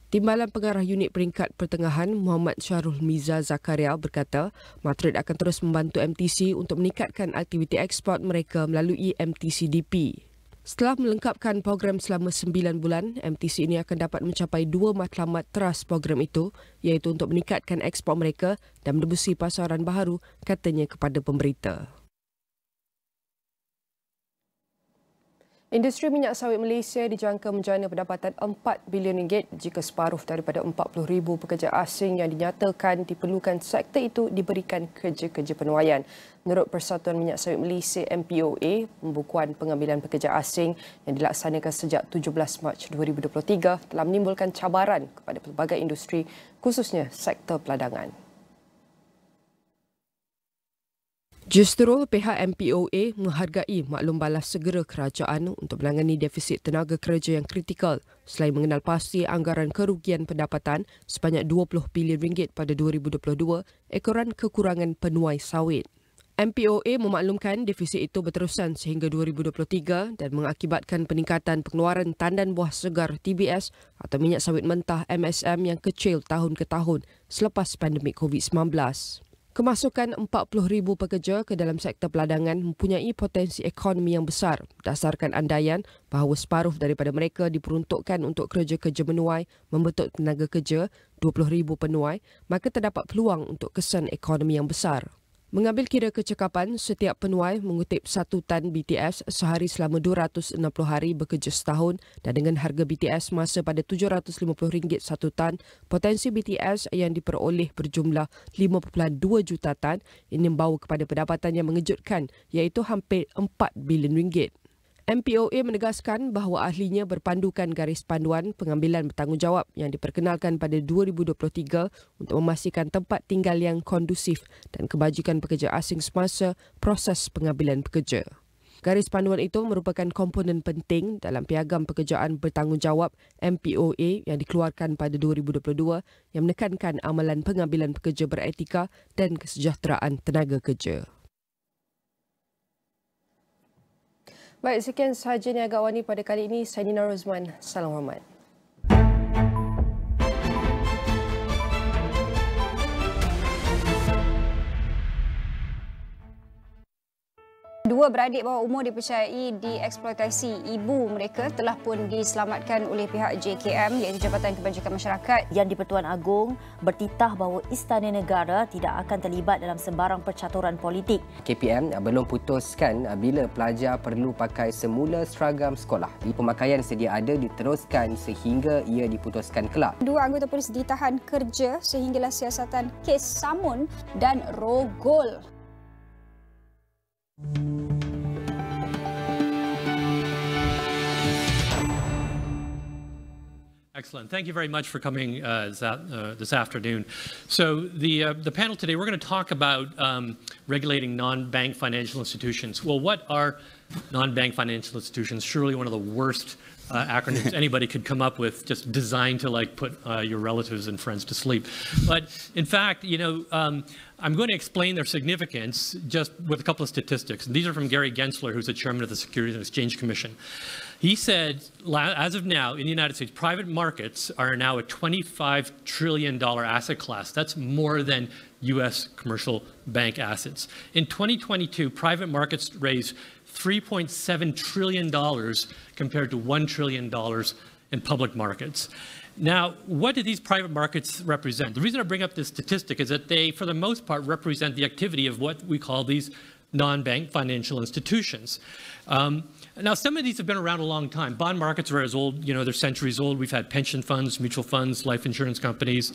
Timbalan Pengarah Unit Peringkat Pertengahan Muhammad Syarul Miza Zakaria berkata, Matret akan terus membantu MTC untuk meningkatkan aktiviti ekspor mereka melalui MTCDP. Setelah melengkapkan program selama 9 bulan, MTC ini akan dapat mencapai 2 matlamat teras program itu, iaitu untuk meningkatkan ekspor mereka dan menebusi pasaran baharu, katanya kepada pemberita. Industri minyak sawit Malaysia dijangka menjana pendapatan RM4 bilion jika separuh daripada 40,000 pekerja asing yang dinyatakan diperlukan sektor itu diberikan kerja-kerja penuaian. Menurut Persatuan Minyak Sawit Malaysia MPOA, pembukuan pengambilan pekerja asing yang dilaksanakan sejak 17 Mac 2023 telah menimbulkan cabaran kepada pelbagai industri, khususnya sektor peladangan. Justru pihak MPOA menghargai maklum balas segera kerajaan untuk menangani defisit tenaga kerja yang kritikal selain mengenal pasti anggaran kerugian pendapatan sebanyak RM20 bilion pada 2022 ekoran kekurangan penuai sawit. MPOA memaklumkan defisit itu berterusan sehingga 2023 dan mengakibatkan peningkatan pengeluaran tandan buah segar TBS atau minyak sawit mentah MSM yang kecil tahun ke tahun selepas pandemik COVID-19. Kemasukan 40,000 pekerja ke dalam sektor peladangan mempunyai potensi ekonomi yang besar berdasarkan andaian bahawa separuh daripada mereka diperuntukkan untuk kerja-kerja menuai membentuk tenaga kerja 20,000 penuai, maka terdapat peluang untuk kesan ekonomi yang besar. Mengambil kira kecekapan, setiap penuai mengutip 1 tan BTS sehari selama 260 hari bekerja setahun dan dengan harga BTS masa pada RM750 satu tan, potensi BTS yang diperoleh berjumlah 5.2 juta tan ini membawa kepada pendapatan yang mengejutkan iaitu hampir RM4 bilion. MPOA menegaskan bahawa ahlinya berpandukan garis panduan pengambilan bertanggungjawab yang diperkenalkan pada 2023 untuk memastikan tempat tinggal yang kondusif dan kebajikan pekerja asing semasa proses pengambilan pekerja. Garis panduan itu merupakan komponen penting dalam piagam pekerjaan bertanggungjawab MPOA yang dikeluarkan pada 2022 yang menekankan amalan pengambilan pekerja beretika dan kesejahteraan tenaga kerja. Baik, sekian sahaja Niaga Awani pada kali ini. Saya Nina Rozman. Salam hormat. Dua beradik bawah umur dipercayai dieksploitasi ibu mereka telah pun diselamatkan oleh pihak JKM iaitu Jabatan Kebajikan Masyarakat. Yang di-Pertuan Agong bertitah bahawa Istana Negara tidak akan terlibat dalam sembarang percaturan politik. KPM belum putuskan bila pelajar perlu pakai semula seragam sekolah. Pemakaian sedia ada diteruskan sehingga ia diputuskan kelak. Dua anggota polis ditahan kerja sehinggalah siasatan kes samun dan rogol. Excellent. Thank you very much for coming this afternoon. So the panel today, we're going to talk about regulating non-bank financial institutions. Well, what are non-bank financial institutions? Surely one of the worst acronyms anybody could come up with, just designed to like put your relatives and friends to sleep. But in fact, you know, I'm going to explain their significance just with a couple of statistics. And these are from Gary Gensler, who's the chairman of the Securities and Exchange Commission. He said, as of now, in the United States, private markets are now a $25 trillion asset class. That's more than U.S. commercial bank assets. In 2022, private markets raised $3.7 trillion compared to $1 trillion in public markets. Now, what do these private markets represent? The reason I bring up this statistic is that they, for the most part, represent the activity of what we call these non-bank financial institutions. Now, some of these have been around a long time. Bond markets are as old, you know, they're centuries old. We've had pension funds, mutual funds, life insurance companies,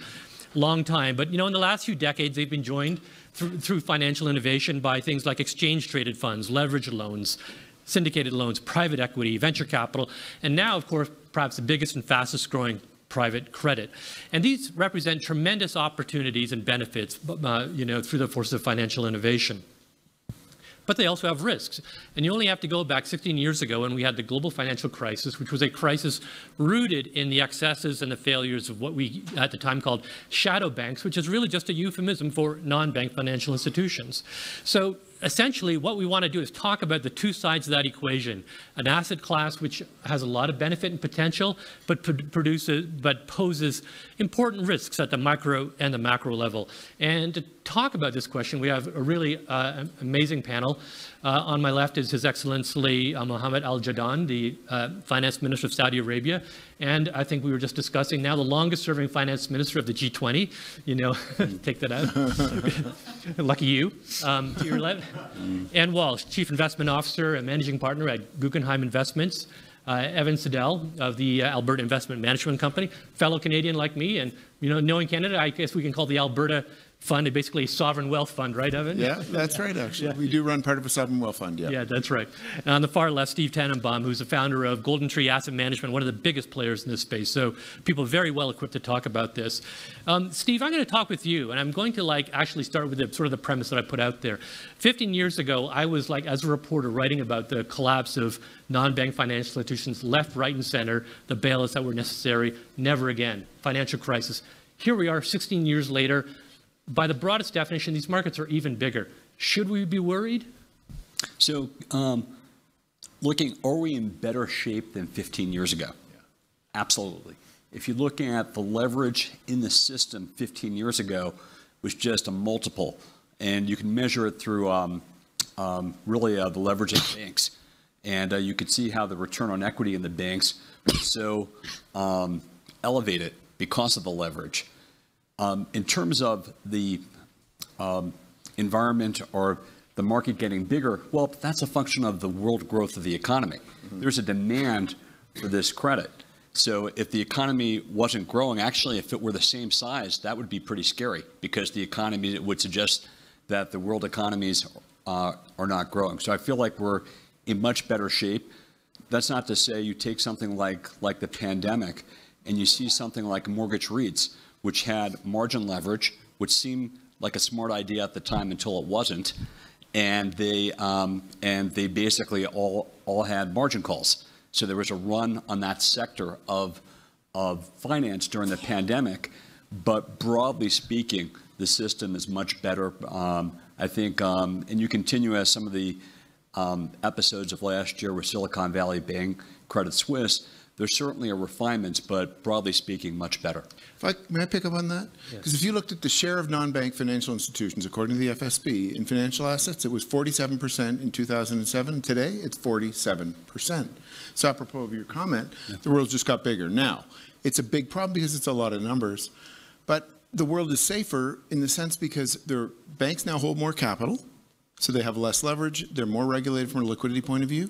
long time. But, you know, in the last few decades, they've been joined through financial innovation by things like exchange-traded funds, leverage loans, syndicated loans, private equity, venture capital, and now, of course, perhaps the biggest and fastest growing private credit. And these represent tremendous opportunities and benefits, you know, through the force of financial innovation. But they also have risks. And you only have to go back 16 years ago when we had the global financial crisis, which was a crisis rooted in the excesses and the failures of what we at the time called shadow banks, which is really just a euphemism for non-bank financial institutions. So essentially, what we want to do is talk about the two sides of that equation: an asset class which has a lot of benefit and potential, but poses important risks at the micro and the macro level. And to talk about this question, we have a really amazing panel. On my left is His Excellency Mohammed Al Jadaan, the Finance Minister of Saudi Arabia, and I think we were just discussing now the longest-serving Finance Minister of the G20. You know, take that out. Lucky you. To your left. Ann Walsh, Chief Investment Officer and Managing Partner at Guggenheim Investments. Evan Siddell of the Alberta Investment Management Company, fellow Canadian like me, and you know, knowing Canada, I guess we can call the Alberta Fund basically a sovereign wealth fund, right, Evan? Yeah, that's right, actually. Yeah. We do run part of a sovereign wealth fund, yeah. Yeah, that's right. And on the far left, Steve Tannenbaum, who's the founder of Golden Tree Asset Management, one of the biggest players in this space. So people very well equipped to talk about this. Steve, I'm going to talk with you, and I'm going to actually start with the, sort of the premise that I put out there. 15 years ago, I was as a reporter writing about the collapse of non-bank financial institutions, left, right, and center, the bailouts that were necessary, never again, financial crisis. Here we are 16 years later. By the broadest definition, these markets are even bigger. Should we be worried? So, looking, are we in better shape than 15 years ago? Yeah. Absolutely. If you look at the leverage in the system 15 years ago, was just a multiple, and you can measure it through really the leverage in banks, and you could see how the return on equity in the banks was so elevated because of the leverage. In terms of the environment or the market getting bigger, well, that's a function of the world growth of the economy. Mm-hmm. There's a demand for this credit. So if the economy wasn't growing, actually, if it were the same size, that would be pretty scary, because the economy would suggest that the world economies are not growing. So I feel like we're in much better shape. That's not to say you take something like the pandemic and you see something like mortgage REITs, which had margin leverage, which seemed like a smart idea at the time until it wasn't, and they basically all had margin calls. So there was a run on that sector of finance during the pandemic, but broadly speaking, the system is much better. I think, and you continue as some of the episodes of last year with Silicon Valley Bank, Credit Suisse, there's certainly a refinement, but broadly speaking, much better. May I pick up on that? Because if you looked at the share of non-bank financial institutions, according to the FSB, in financial assets, it was 47% in 2007. Today, it's 47%. So apropos of your comment, the world just got bigger. Now, it's a big problem because it's a lot of numbers, but the world is safer in the sense because their banks now hold more capital, so they have less leverage. They're more regulated from a liquidity point of view.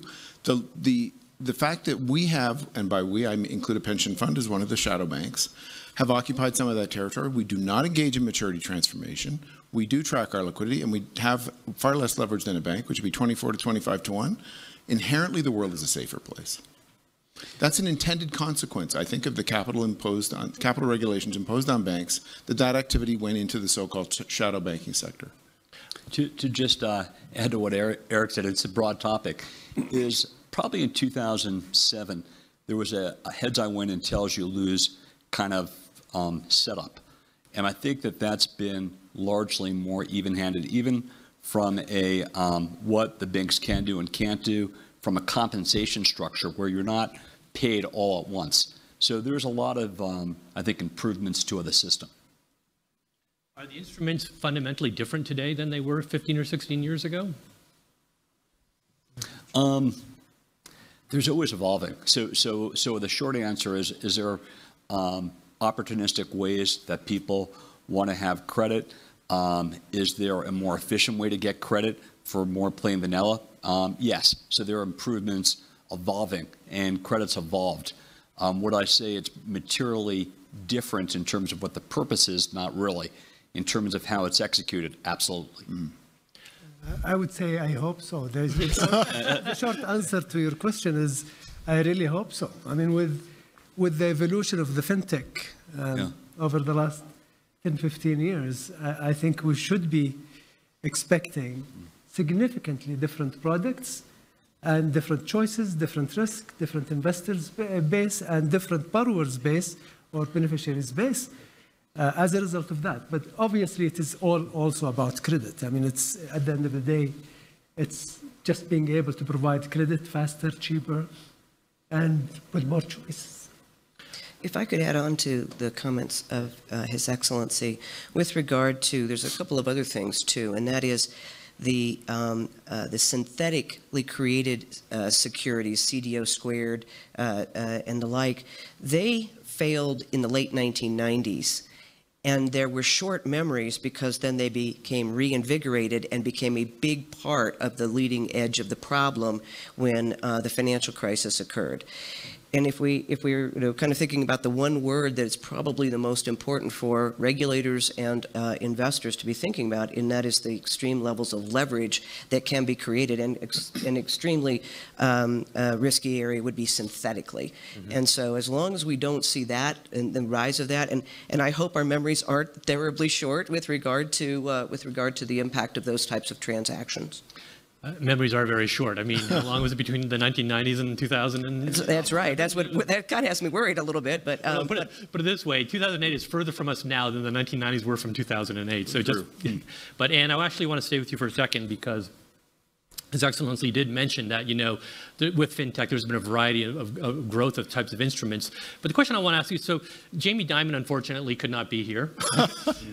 The fact that we have, and by we I include a pension fund as one of the shadow banks, have occupied some of that territory. We do not engage in maturity transformation. We do track our liquidity, and we have far less leverage than a bank, which would be 24 to 25 to 1. Inherently, the world is a safer place. That's an intended consequence, I think, of the capital regulations imposed on banks, that activity went into the so-called shadow banking sector. To just add to what Eric said, it's a broad topic, is probably in 2007, there was a heads I win and tails you lose kind of setup. And I think that that's been largely more even-handed, even from a what the banks can do and can't do, from a compensation structure where you're not paid all at once. So there's a lot of, I think, improvements to the system. Are the instruments fundamentally different today than they were 15 or 16 years ago? There's always evolving. So the short answer is there opportunistic ways that people want to have credit? Is there a more efficient way to get credit for more plain vanilla? Yes. So there are improvements evolving, and credit's evolved. Would I say it's materially different in terms of what the purpose is? Not really. In terms of how it's executed, absolutely. Mm. I would say I hope so. The short answer to your question is I really hope so. I mean, with the evolution of the fintech over the last 10, 15 years, I think we should be expecting significantly different products and different choices, different risk, different investors base, and different borrowers base or beneficiaries base. As a result of that. But obviously it is all also about credit. I mean, it's at the end of the day, it's just being able to provide credit faster, cheaper, and with more choices. If I could add on to the comments of His Excellency with regard to, there's a couple of other things too, and that is the synthetically created securities, CDO squared and the like, they failed in the late 1990s. And there were short memories because then they became reinvigorated and became a big part of the leading edge of the problem when the financial crisis occurred. And if we're kind of thinking about the one word that is probably the most important for regulators and investors to be thinking about, and that is the extreme levels of leverage that can be created, and an extremely risky area would be synthetically. Mm-hmm. And so as long as we don't see that and the rise of that, and I hope our memories aren't terribly short with regard to the impact of those types of transactions. Memories are very short. I mean, how long was it between the 1990s and 2000? That's right. That kind of has me worried a little bit. But put it this way: 2008 is further from us now than the 1990s were from 2008. So but Anne, I actually want to stay with you for a second because His Excellency did mention that, with fintech, there's been a variety of growth of types of instruments. But the question I want to ask you, so Jamie Dimon, unfortunately, could not be here.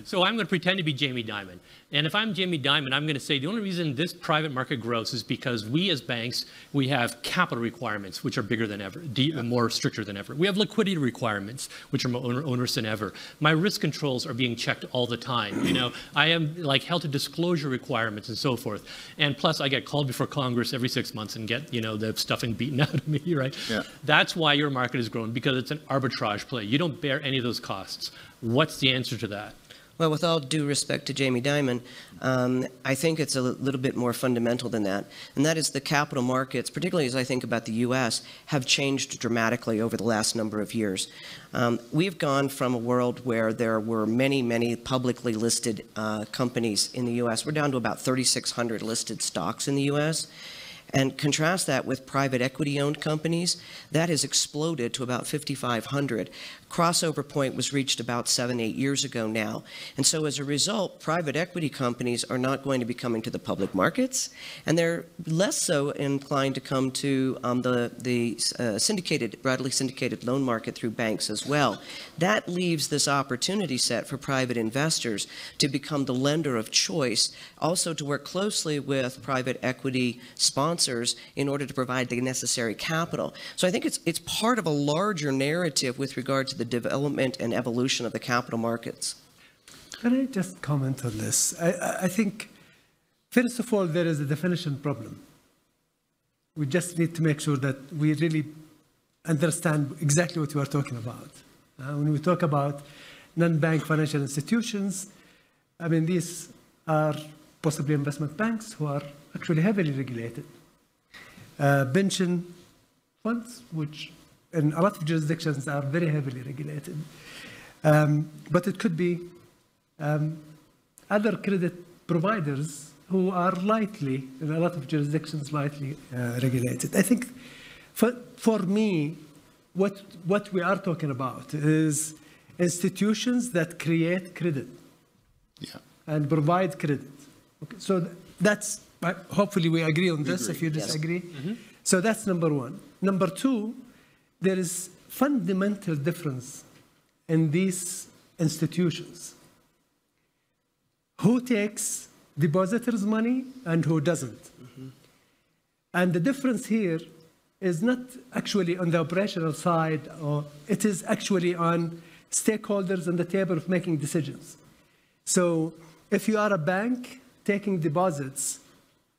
So I'm going to pretend to be Jamie Dimon. And if I'm Jamie Dimon, I'm going to say the only reason this private market grows is because we as banks, we have capital requirements, which are bigger than ever, more stricter than ever. We have liquidity requirements, which are more onerous than ever. My risk controls are being checked all the time. I am held to disclosure requirements and so forth. And plus, I get called before Congress every 6 months and get, the stuffing beaten out of me, right? Yeah. That's why your market has grown, because it's an arbitrage play. You don't bear any of those costs. What's the answer to that? Well, with all due respect to Jamie Dimon, I think it's a little bit more fundamental than that. And that is the capital markets, particularly as I think about the U.S., have changed dramatically over the last number of years. We've gone from a world where there were many, many publicly listed companies in the U.S. We're down to about 3,600 listed stocks in the U.S. And contrast that with private equity-owned companies, that has exploded to about 5,500. Crossover point was reached about 7-8 years ago now. And so as a result, private equity companies are not going to be coming to the public markets, and they're less so inclined to come to the broadly syndicated loan market through banks as well. That leaves this opportunity set for private investors to become the lender of choice, also to work closely with private equity sponsors in order to provide the necessary capital. So I think it's part of a larger narrative with regard to the development and evolution of the capital markets. Can I just comment on this? I think, first of all, there is a definition problem. We just need to make sure that we really understand exactly what we are talking about. When we talk about non-bank financial institutions, I mean, these are possibly investment banks who are actually heavily regulated. Pension funds, which in a lot of jurisdictions are very heavily regulated. But it could be other credit providers who are lightly, in a lot of jurisdictions, lightly regulated. I think for me, what we are talking about is institutions that create credit and provide credit. Okay, so that's, hopefully we agree on this. If you disagree. Yes. Mm-hmm. So that's number one. Number two, there is fundamental difference in these institutions. Who takes depositors' money and who doesn't? Mm-hmm. And the difference here is not actually on the operational side, or it is actually on stakeholders on the table of making decisions. So if you are a bank taking deposits,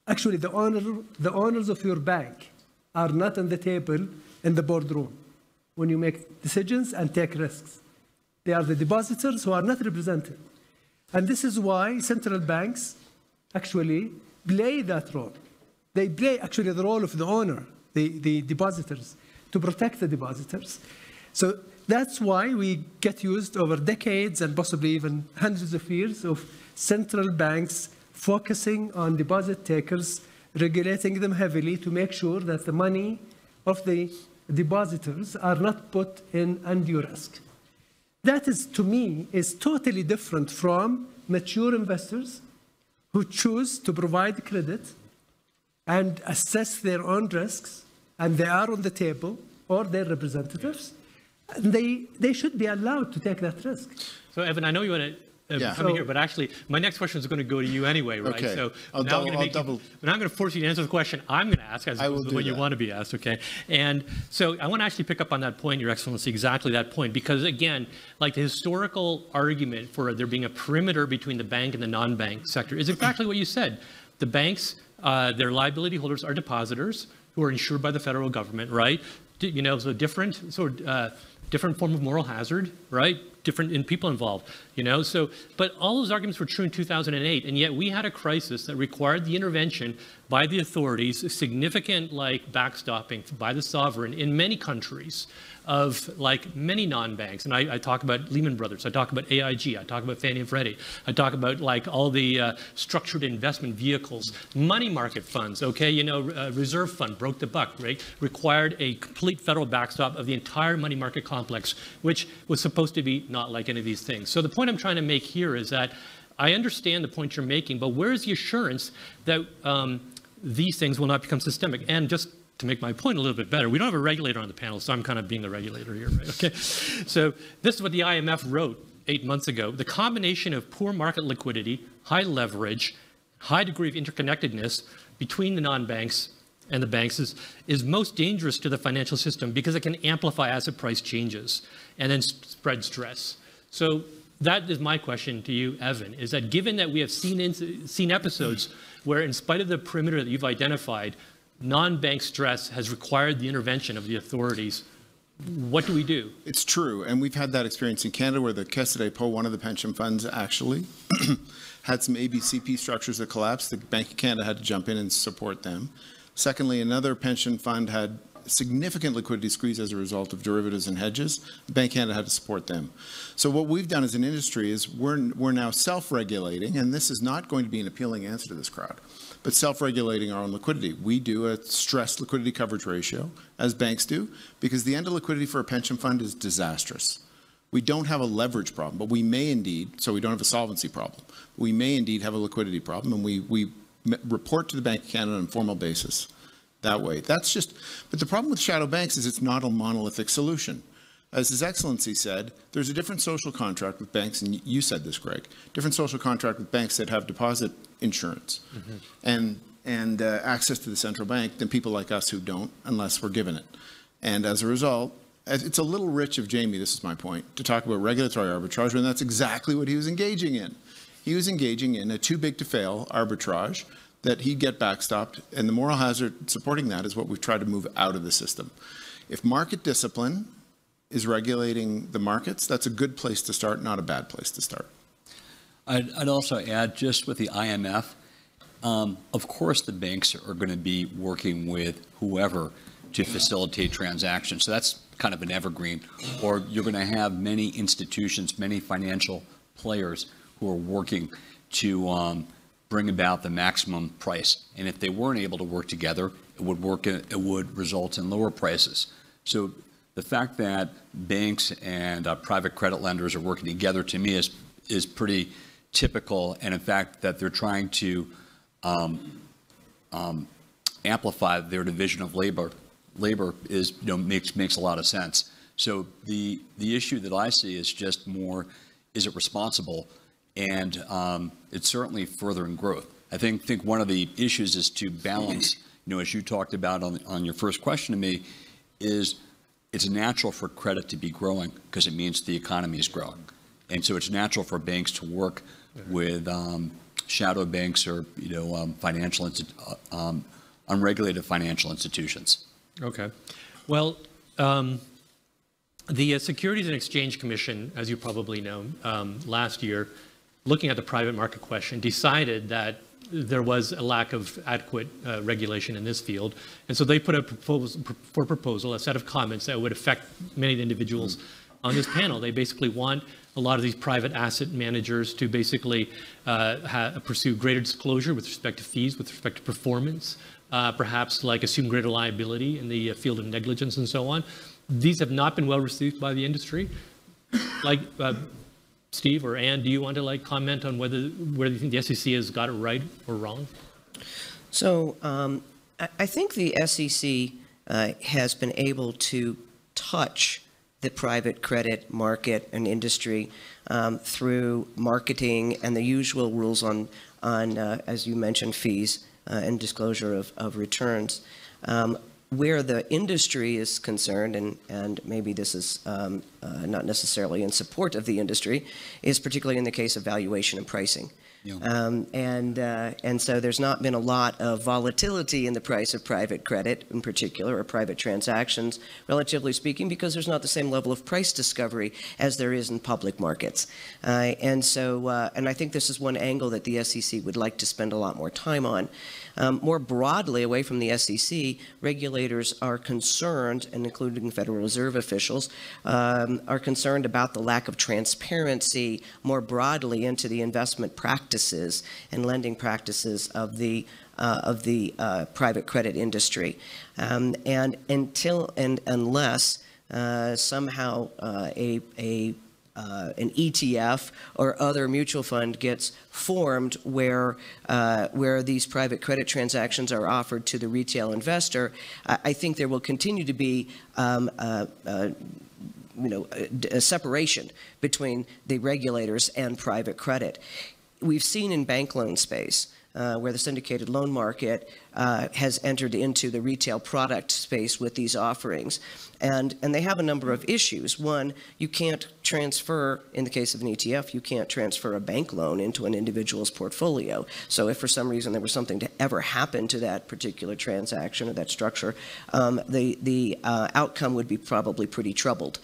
actually the owners of your bank are not on the table in the boardroom when you make decisions and take risks. They are the depositors who are not represented. And this is why central banks actually play that role. They play actually the role of the owner, the depositors, to protect the depositors. So that's why we get used over decades and possibly even hundreds of years of central banks focusing on deposit takers, regulating them heavily to make sure that the money of the depositors are not put in undue risk. That is, to me, is totally different from mature investors who choose to provide credit and assess their own risks, and they are on the table, or their representatives, and they should be allowed to take that risk. So, Evan, I know you want to come in here, but actually, my next question is going to go to you anyway, right? Okay. So now I'm going to force you to answer the question I'm going to ask as opposed to what you want to be asked, okay? And so I want to actually pick up on that point, Your Excellency, exactly that point, because again, like the historical argument for there being a perimeter between the bank and the non-bank sector is exactly what you said. The banks, their liability holders are depositors who are insured by the federal government, right? So different form of moral hazard, right? different in people involved, you know. So, but all those arguments were true in 2008, and yet we had a crisis that required the intervention by the authorities, significant like backstopping by the sovereign in many countries of like many non-banks. And I talk about Lehman Brothers, I talk about AIG, I talk about Fannie and Freddie, I talk about like all the structured investment vehicles, money market funds, okay, you know, reserve fund broke the buck, right? Required a complete federal backstop of the entire money market complex, which was supposed to be not like any of these things. So the point I'm trying to make here is that I understand the point you're making, but where is the assurance that these things will not become systemic? And just to make my point a little bit better, we don't have a regulator on the panel, so I'm kind of being the regulator here, right? Okay. So this is what the IMF wrote 8 months ago. The combination of poor market liquidity, high leverage, high degree of interconnectedness between the non-banks and the banks is most dangerous to the financial system because it can amplify asset price changes and then spread stress. So that is my question to you, Evan, is that given that we have seen episodes where in spite of the perimeter that you've identified, non-bank stress has required the intervention of the authorities, what do we do? It's true, and we've had that experience in Canada where the Caisse de dépôt, one of the pension funds, actually had some ABCP structures that collapsed. The Bank of Canada had to jump in and support them. Secondly, another pension fund had significant liquidity squeeze as a result of derivatives and hedges. The Bank of Canada had to support them. So what we've done as an industry is we're now self-regulating, and this is not going to be an appealing answer to this crowd, but self-regulating our own liquidity. We do a stressed liquidity coverage ratio, as banks do, because the end of liquidity for a pension fund is disastrous. We don't have a leverage problem, but we may indeed, so we don't have a solvency problem. We may indeed have a liquidity problem, and we report to the Bank of Canada on a formal basis that way. That's just, but the problem with shadow banks is it's not a monolithic solution. As His Excellency said, there's a different social contract with banks, and you said this, Greg, different social contract with banks that have deposit insurance and access to the central bank than people like us who don't, unless we're given it. And as a result, it's a little rich of Jamie, this is my point, to talk about regulatory arbitrage when that's exactly what he was engaging in. He was engaging in a too big to fail arbitrage that he'd get backstopped, and the moral hazard supporting that is what we've tried to move out of the system. If market discipline is regulating the markets, that's a good place to start, not a bad place to start. I'd also add, just with the IMF, of course the banks are going to be working with whoever to facilitate transactions. So that's kind of an evergreen. Or you're going to have many institutions, many financial players who are working to bring about the maximum price. And if they weren't able to work together, it would result in lower prices. So the fact that banks and private credit lenders are working together, to me, is pretty typical, and in fact that they're trying to amplify their division of labor is, makes a lot of sense. So the issue that I see is just more, is it responsible? And it's certainly furthering growth. I think one of the issues is to balance, as you talked about on your first question to me, is it's natural for credit to be growing because it means the economy is growing. And so it's natural for banks to work with shadow banks or, unregulated financial institutions. Okay. Well, the Securities and Exchange Commission, as you probably know, last year, looking at the private market question, decided that there was a lack of adequate regulation in this field. And so they put a proposal, a set of comments that would affect many of the individuals on this panel. They basically want a lot of these private asset managers to basically pursue greater disclosure with respect to fees, with respect to performance, perhaps like assume greater liability in the field of negligence and so on. These have not been well received by the industry. Like, Steve or Ann, do you want to comment on whether you think the SEC has got it right or wrong? So I think the SEC has been able to touch the private credit market and industry through marketing and the usual rules on as you mentioned, fees and disclosure of returns. Where the industry is concerned, and maybe this is not necessarily in support of the industry, is particularly in the case of valuation and pricing. And so there's not been a lot of volatility in the price of private credit in particular, or private transactions, relatively speaking, because there's not the same level of price discovery as there is in public markets. And I think this is one angle that the SEC would like to spend a lot more time on. More broadly, away from the SEC, regulators are concerned, and including Federal Reserve officials, are concerned about the lack of transparency more broadly into the investment practices and lending practices of the private credit industry. And unless somehow an ETF or other mutual fund gets formed where these private credit transactions are offered to the retail investor, I think there will continue to be a separation between the regulators and private credit. We've seen in bank loan space where the syndicated loan market has entered into the retail product space with these offerings. And they have a number of issues. One, you can't transfer, in the case of an ETF, you can't transfer a bank loan into an individual's portfolio. So if for some reason there was something to ever happen to that particular transaction or that structure, the outcome would be probably pretty troubled.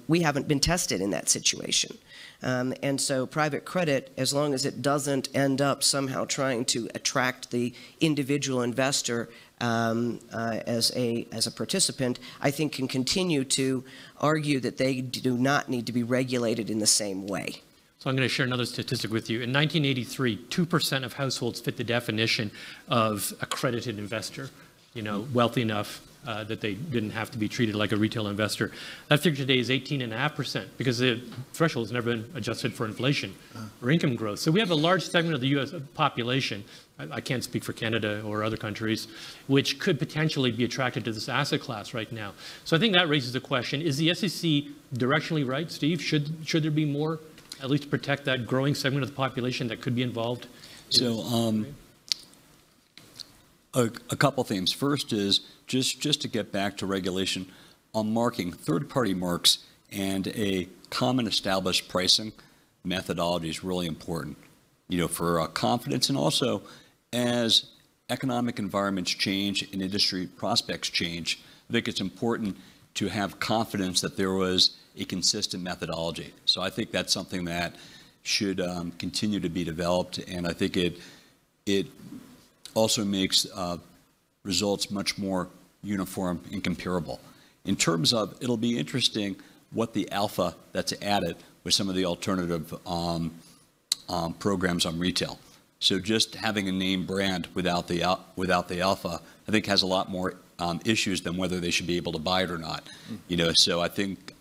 We haven't been tested in that situation. And so private credit, as long as it doesn't end up somehow trying to attract the individual investor as a participant, I think can continue to argue that they do not need to be regulated in the same way. So I'm going to share another statistic with you. In 1983, 2% of households fit the definition of accredited investor, wealthy enough that they didn't have to be treated like a retail investor. That figure today is 18.5% because the threshold has never been adjusted for inflation or income growth. So we have a large segment of the U.S. population, I can't speak for Canada or other countries, which could potentially be attracted to this asset class right now. So I think that raises the question, is the SEC directionally right, Steve? Should there be more, at least to protect that growing segment of the population that could be involved? So a couple things. First is just to get back to regulation on marking, third-party marks and a common established pricing methodology is really important, for confidence, and also as economic environments change and industry prospects change, I think it's important to have confidence that there was a consistent methodology. So I think that's something that should continue to be developed, and I think it also makes results much more uniform and comparable. In terms of, it'll be interesting what the alpha that's added with some of the alternative programs on retail. So just having a name brand without the alpha, I think has a lot more issues than whether they should be able to buy it or not. So I think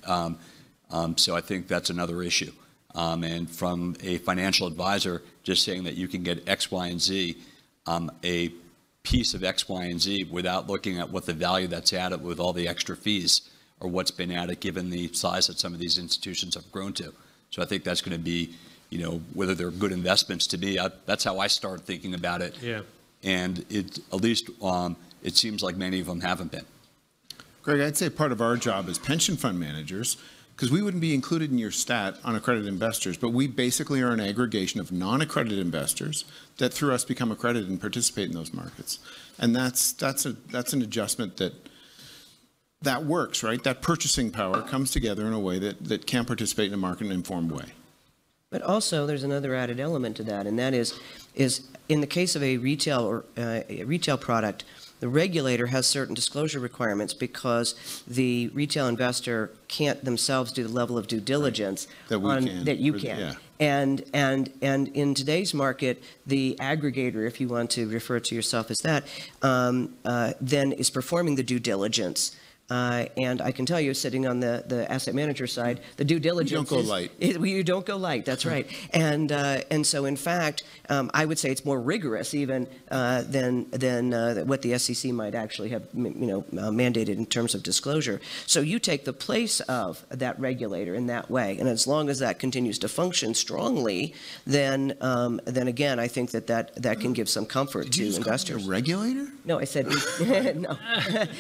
that's another issue. And from a financial advisor, just saying that you can get X, Y, and Z, a piece of X, Y, and Z without looking at what the value that's added with all the extra fees or what's been added given the size that some of these institutions have grown to. So I think that's going to be, whether they're good investments to me, that's how I start thinking about it. Yeah. And at least it seems like many of them haven't been. Greg, I'd say part of our job as pension fund managers, because we wouldn't be included in your stat on accredited investors, but we basically are an aggregation of non-accredited investors that through us become accredited and participate in those markets. And that's an adjustment that works, right? That purchasing power comes together in a way that can participate in a market in an informed way. But also there's another added element to that, and that is in the case of a retail product, the regulator has certain disclosure requirements because the retail investor can't themselves do the level of due diligence that you can. Yeah. And in today's market, the aggregator, if you want to refer to yourself as that, then is performing the due diligence. And I can tell you, sitting on the asset manager side, the due diligence you don't go light. You don't go light. That's right. And so, in fact, I would say it's more rigorous even than what the SEC might actually have, mandated in terms of disclosure. So you take the place of that regulator in that way, and as long as that continues to function strongly, then again, I think that can give some comfort to investors. Call it a regulator? No, I said no.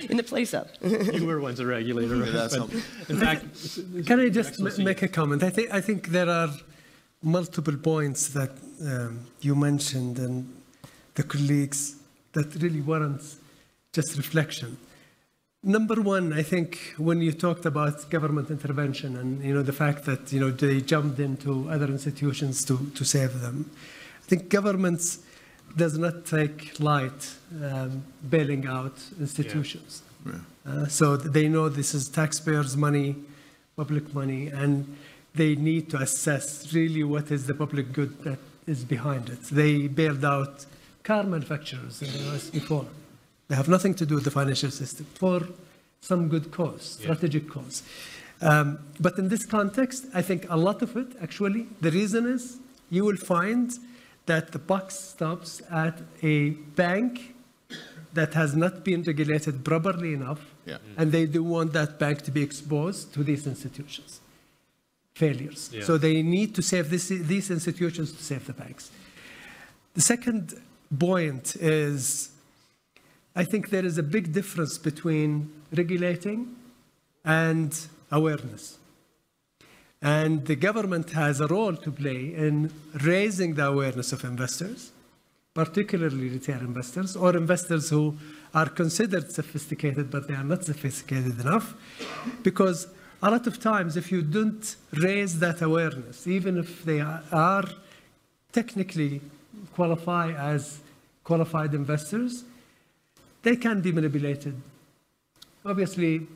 In the place of. You were once a regulator, right? That's In fact, can I just make a comment? I think there multiple points that you mentioned and the colleagues that really warrants just reflection. Number one, I think when you talked about government intervention and the fact that they jumped into other institutions to save them, I think governments does not take light bailing out institutions. Yeah. So they know this is taxpayers' money, public money, and they need to assess really what is the public good that is behind it. They bailed out car manufacturers in the US before. They have nothing to do with the financial system for some good cause, strategic cause. But in this context, I think a lot of it, actually, the reason is you will find that the buck stops at a bank that has not been regulated properly enough, and they do want that bank to be exposed to these institutions' failures. Yeah. So they need to save these institutions to save the banks. The second point is, I think there is a big difference between regulating and awareness. And the government has a role to play in raising the awareness of investors, particularly retail investors, or investors who are considered sophisticated, but they are not sophisticated enough. Because a lot of times, if you don't raise that awareness, even if they are technically qualified as qualified investors, they can be manipulated. Obviously,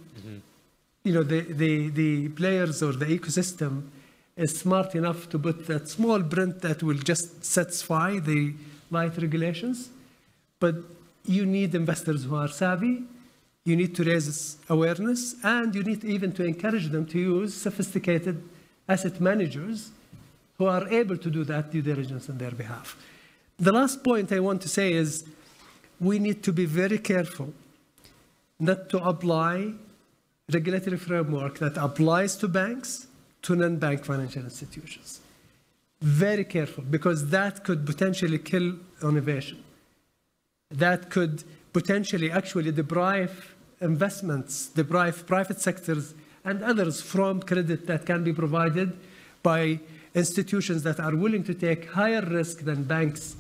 the players or the ecosystem is smart enough to put that small print that will just satisfy the light regulations. But you need investors who are savvy, you need to raise awareness, and you need even to encourage them to use sophisticated asset managers who are able to do that due diligence on their behalf. The last point I want to say is we need to be very careful not to apply regulatory framework that applies to banks to non-bank financial institutions. Very careful, because that could potentially kill innovation. That could potentially actually deprive investments, deprive private sectors and others from credit that can be provided by institutions that are willing to take higher risk than banks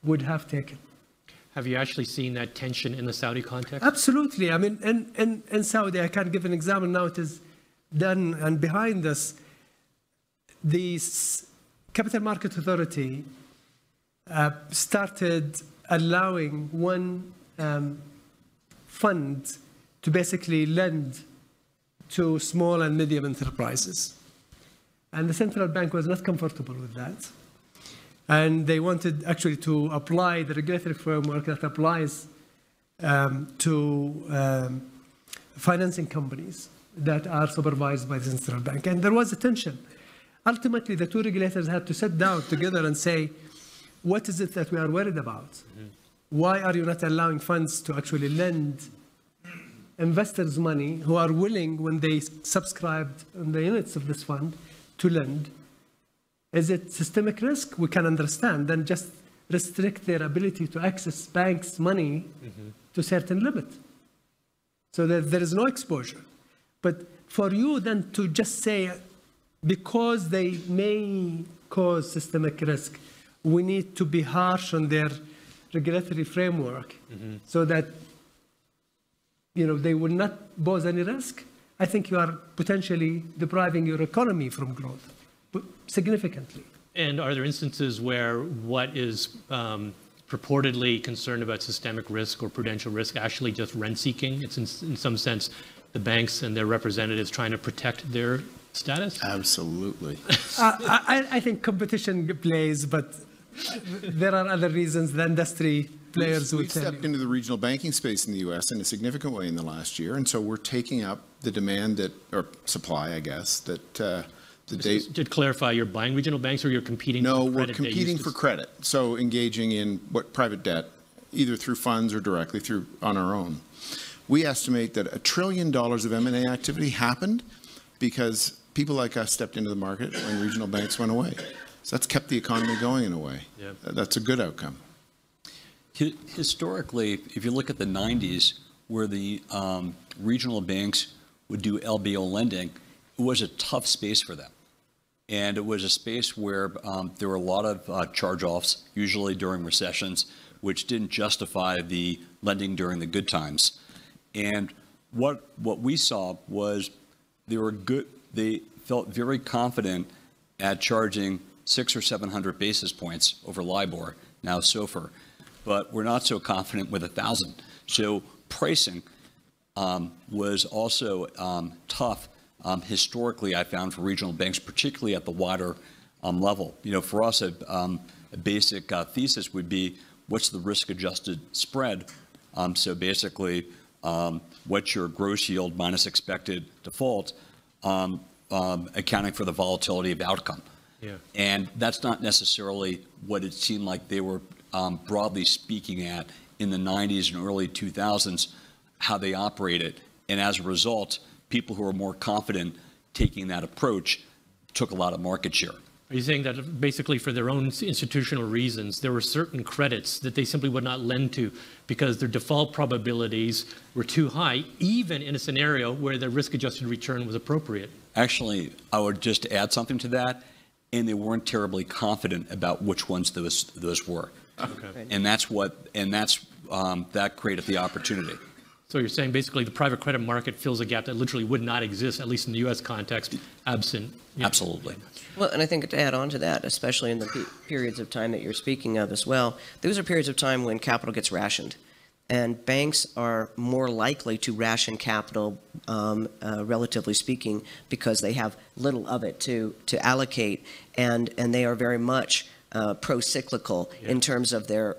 would have taken. Have you actually seen that tension in the Saudi context? Absolutely. I mean, in Saudi, I can give an example now. It is done, and behind us, the Capital Market Authority started allowing one fund to basically lend to small and medium enterprises. And the central bank was not comfortable with that. And they wanted actually to apply the regulatory framework that applies to financing companies that are supervised by the central bank. And there was a tension. Ultimately, the two regulators had to sit down together and say, what is it that we are worried about? Mm-hmm. Why are you not allowing funds to actually lend investors money who are willing, when they subscribed on the units of this fund, to lend? Is it systemic risk? We can understand. Then just restrict their ability to access banks' money to a certain limit, so that there is no exposure. But for you then to just say, because they may cause systemic risk, we need to be harsh on their regulatory framework so that they will not pose any risk, I think you are potentially depriving your economy from growth significantly. And are there instances where what is purportedly concerned about systemic risk or prudential risk actually just rent-seeking? It's in some sense the banks and their representatives trying to protect their status? Absolutely. I think competition plays, but there are other reasons the industry players would tell you. We've stepped into the regional banking space in the U.S. in a significant way in the last year, and so we're taking up the demand that, or supply, I guess, that to clarify, you're buying regional banks or you're competing for credit? No, we're competing for credit. So engaging in private debt, either through funds or directly on our own. We estimate that $1 trillion of M&A activity happened because people like us stepped into the market when regional banks went away. So that's kept the economy going in a way. Yeah. That's a good outcome. Historically, if you look at the 90s, where the regional banks would do LBO lending, it was a tough space for them. And it was a space where there were a lot of charge-offs, usually during recessions, which didn't justify the lending during the good times. And what we saw was they felt very confident at charging 600 or 700 basis points over LIBOR, now SOFR, but we're not so confident with 1,000. So pricing was also tough historically, I found, for regional banks, particularly at the wider level. You know, for us, a basic thesis would be, what's the risk-adjusted spread? So basically, what's your gross yield minus expected default, accounting for the volatility of outcome. Yeah. And that's not necessarily what it seemed like they were broadly speaking at in the 90s and early 2000s, how they operated. And as a result, people who are more confident taking that approach took a lot of market share. Are you saying that basically for their own institutional reasons, there were certain credits that they simply would not lend to because their default probabilities were too high, even in a scenario where the risk-adjusted return was appropriate? Actually, I would just add something to that, and they weren't terribly confident about which ones those were. Okay. And that created the opportunity. So you're saying basically the private credit market fills a gap that literally would not exist, at least in the U.S. context, absent. Absolutely. Well, and I think to add on to that, especially in the periods of time that you're speaking of as well, those are periods of time when capital gets rationed. And banks are more likely to ration capital, relatively speaking, because they have little of it to allocate, and they are very much pro-cyclical in terms of their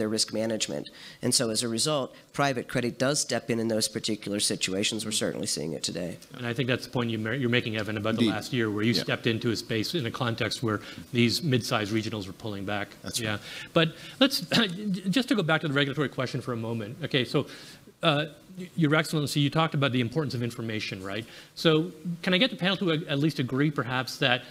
risk management. And so as a result, private credit does step in those particular situations. We're certainly seeing it today. And I think that's the point you're making, Evan, about the last year, where you stepped into a space in a context where these mid-sized regionals were pulling back. That's right. But let's just to go back to the regulatory question for a moment. Okay, so Your Excellency, you talked about the importance of information, right? So can I get the panel to at least agree, perhaps, that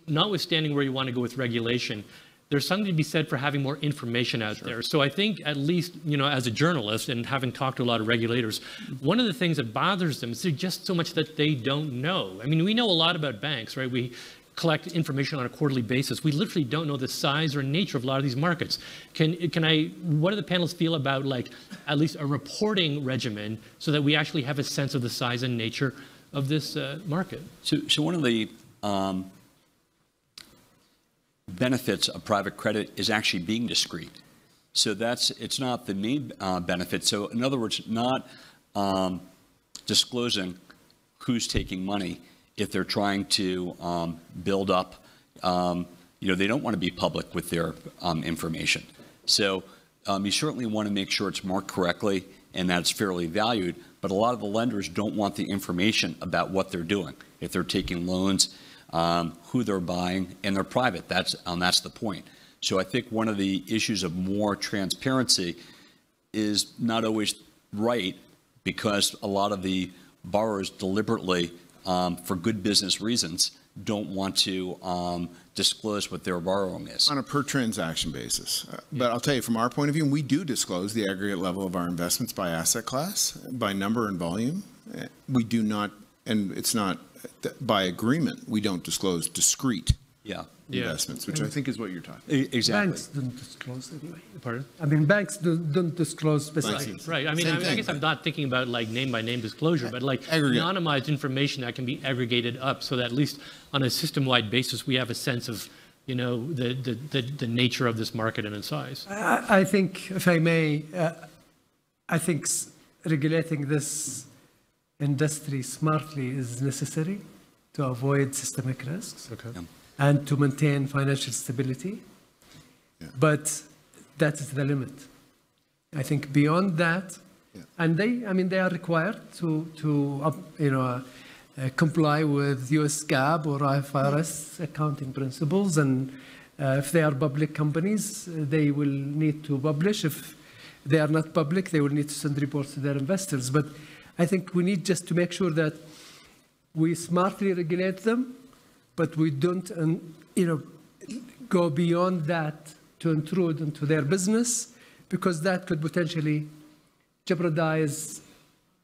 notwithstanding where you want to go with regulation, there's something to be said for having more information out there. So I think, at least, you know, as a journalist and having talked to a lot of regulators, one of the things that bothers them is there's just so much that they don't know. I mean, we know a lot about banks, right? We collect information on a quarterly basis. We literally don't know the size or nature of a lot of these markets. What do the panelists feel about, like, at least a reporting regimen so that we actually have a sense of the size and nature of this market? So one of the benefits of private credit is actually being discreet. So it's not the main benefit. So in other words, not disclosing who's taking money if they're trying to build up, they don't want to be public with their information. So you certainly want to make sure it's marked correctly and that it's fairly valued, but a lot of the lenders don't want the information about what they're doing. If they're taking loans, who they're buying, and they're private. That's the point. So I think one of the issues of more transparency is not always right, because a lot of the borrowers deliberately, for good business reasons, don't want to disclose what their borrowing is. On a per transaction basis. But I'll tell you, from our point of view, we do disclose the aggregate level of our investments by asset class, by number and volume. We do not, and it's not, by agreement, we don't disclose discrete investments, which I think is what you're talking about. Exactly. Banks don't disclose anyway. Pardon? I mean, banks don't disclose specifics. Right. I mean, I guess I'm not thinking about like name-by-name disclosure, but like anonymized information that can be aggregated up so that at least on a system-wide basis we have a sense of, you know, the nature of this market and its size. I think, if I may, I think regulating this industry smartly is necessary to avoid systemic risks and to maintain financial stability. But that is the limit. I think beyond that, and they are required to comply with US GAAP or IFRS accounting principles, and if they are public companies, they will need to publish. If they are not public, they will need to send reports to their investors. But I think we need just to make sure that we smartly regulate them, but we don't, go beyond that to intrude into their business, because that could potentially jeopardize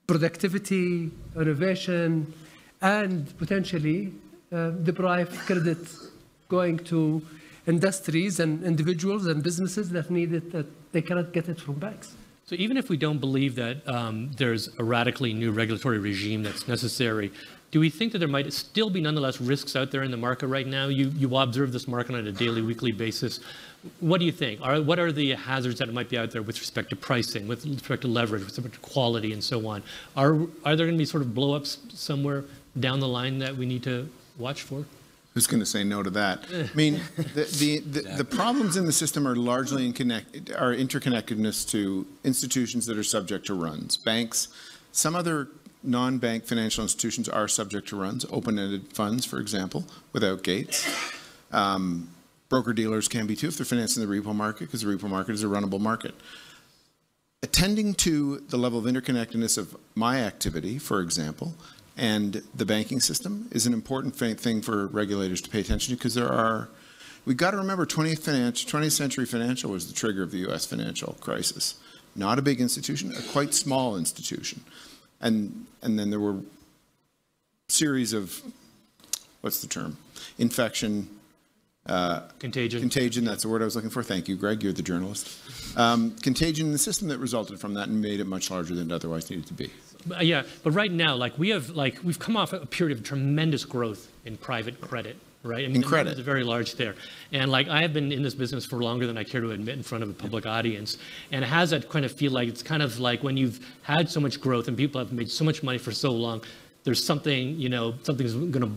productivity, innovation, and potentially deprive credit going to industries and individuals and businesses that need it, that they cannot get it from banks. So even if we don't believe that there's a radically new regulatory regime that's necessary, do we think that there might still be nonetheless risks out there in the market right now? You observe this market on a daily, weekly basis. What do you think? What are the hazards that might be out there with respect to pricing, with respect to leverage, with respect to quality, and so on? Are there going to be sort of blow-ups somewhere down the line that we need to watch for? Who's going to say no to that? I mean, the problems in the system are largely interconnectedness to institutions that are subject to runs. Banks, some other non-bank financial institutions are subject to runs, open-ended funds, for example, without gates. Broker-dealers can be too if they're financing the repo market, because the repo market is a runnable market. Attending to the level of interconnectedness of my activity, for example, and the banking system is an important thing for regulators to pay attention to, because we've got to remember 20th century financial was the trigger of the U.S. financial crisis. Not a big institution, a quite small institution. And then there were series of, what's the term? Infection. Contagion. Contagion, that's the word I was looking for. Thank you, Greg, you're the journalist. Contagion in the system that resulted from that and made it much larger than it otherwise needed to be. Yeah, but right now, we've come off a period of tremendous growth in private credit, right? I mean, in credit. It's very large there. And I have been in this business for longer than I care to admit in front of a public audience. And it has that kind of feel like, it's kind of like when you've had so much growth and people have made so much money for so long, there's something, something's going to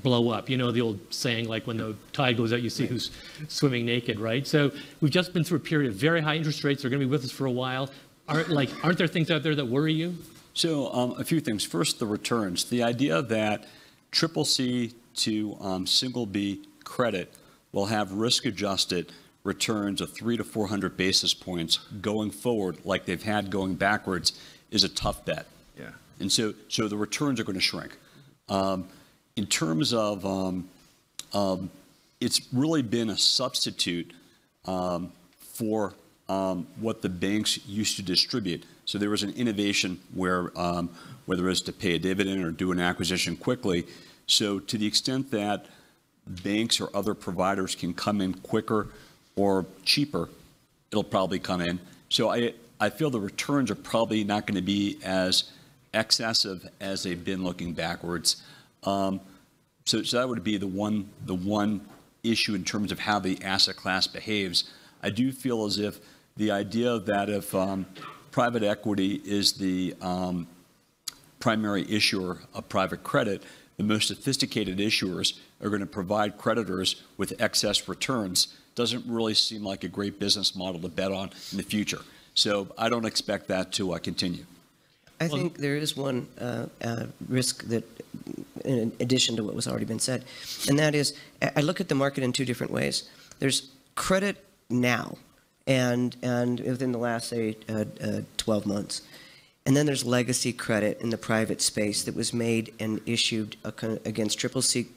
blow up. You know the old saying, like when the tide goes out, you see who's swimming naked, right? So we've just been through a period of very high interest rates. They're going to be with us for a while. Aren't there things out there that worry you? So a few things. First, the returns. The idea that CCC to single B credit will have risk-adjusted returns of 300 to 400 basis points going forward, like they've had going backwards, is a tough bet. Yeah. And so the returns are going to shrink. In terms of, it's really been a substitute for what the banks used to distribute. So there was an innovation where, whether it's to pay a dividend or do an acquisition quickly. So to the extent that banks or other providers can come in quicker or cheaper, it'll probably come in. So I feel the returns are probably not going to be as excessive as they've been looking backwards. So that would be the one issue in terms of how the asset class behaves. I do feel as if the idea that if private equity is the primary issuer of private credit, the most sophisticated issuers are going to provide creditors with excess returns. Doesn't really seem like a great business model to bet on in the future. So I don't expect that to continue. I think there is one risk that, in addition to what was already been said, and that is, I look at the market in two different ways. There's credit now, and within the last, say, 12 months. And then there's legacy credit in the private space that was made and issued against CCC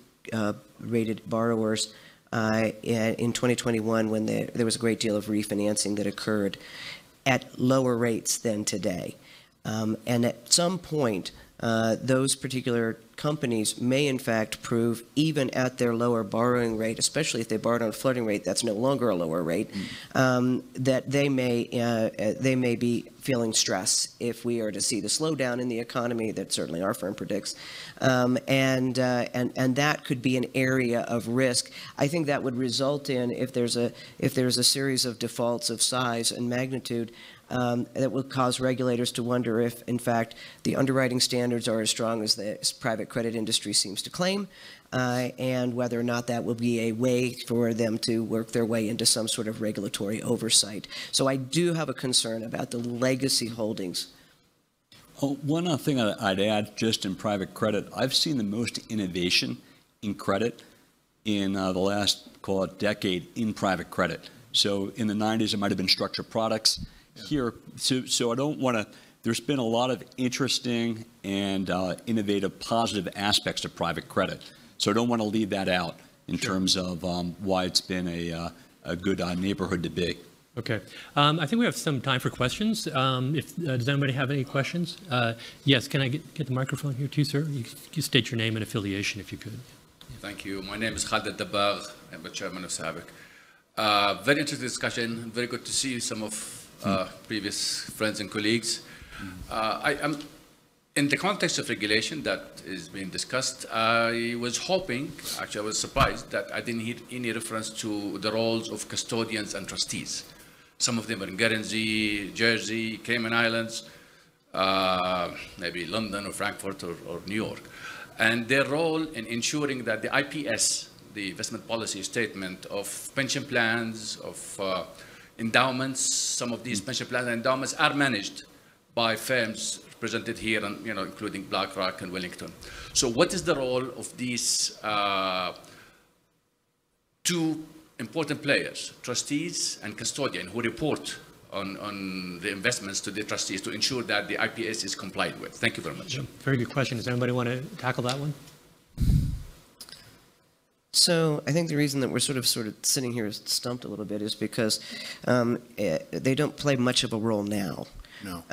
rated borrowers in 2021 when there was a great deal of refinancing that occurred at lower rates than today. And at some point, those particular companies may in fact prove, even at their lower borrowing rate, especially if they borrowed on a floating rate that's no longer a lower rate, that they may be feeling stress if we are to see the slowdown in the economy that certainly our firm predicts, and that could be an area of risk. I think that would result in, if there's a series of defaults of size and magnitude, that will cause regulators to wonder if, in fact, the underwriting standards are as strong as the private credit industry seems to claim, and whether or not that will be a way for them to work their way into some sort of regulatory oversight. So I do have a concern about the legacy holdings. Oh, one thing I'd add just in private credit, I've seen the most innovation in credit in the last, call it, decade in private credit. So in the 90s, it might have been structured products. Here, so I don't want to, there's been a lot of interesting and innovative positive aspects of private credit. So I don't want to leave that out in terms of why it's been a good neighborhood to be. Okay. I think we have some time for questions. Does anybody have any questions? Yes, can I get the microphone here too, sir? You state your name and affiliation if you could. Thank you. My name is Khalid Dabagh. I'm the chairman of SABIC. Very interesting discussion. Very good to see some of previous friends and colleagues. I am in the context of regulation that is being discussed. I was hoping, actually I was surprised that I didn't hear any reference to the roles of custodians and trustees. Some of them are in Guernsey, Jersey, Cayman Islands, maybe London or Frankfurt or New York. And their role in ensuring that the IPS, the investment policy statement of pension plans, of endowments, some of these pension plans and endowments are managed by firms represented here, and, including BlackRock and Wellington. So what is the role of these two important players, trustees and custodian, who report on the investments to the trustees to ensure that the IPS is complied with? Thank you very much. Very good question. Does anybody want to tackle that one? So I think the reason that we're sort of sitting here stumped a little bit is because they don't play much of a role now. No.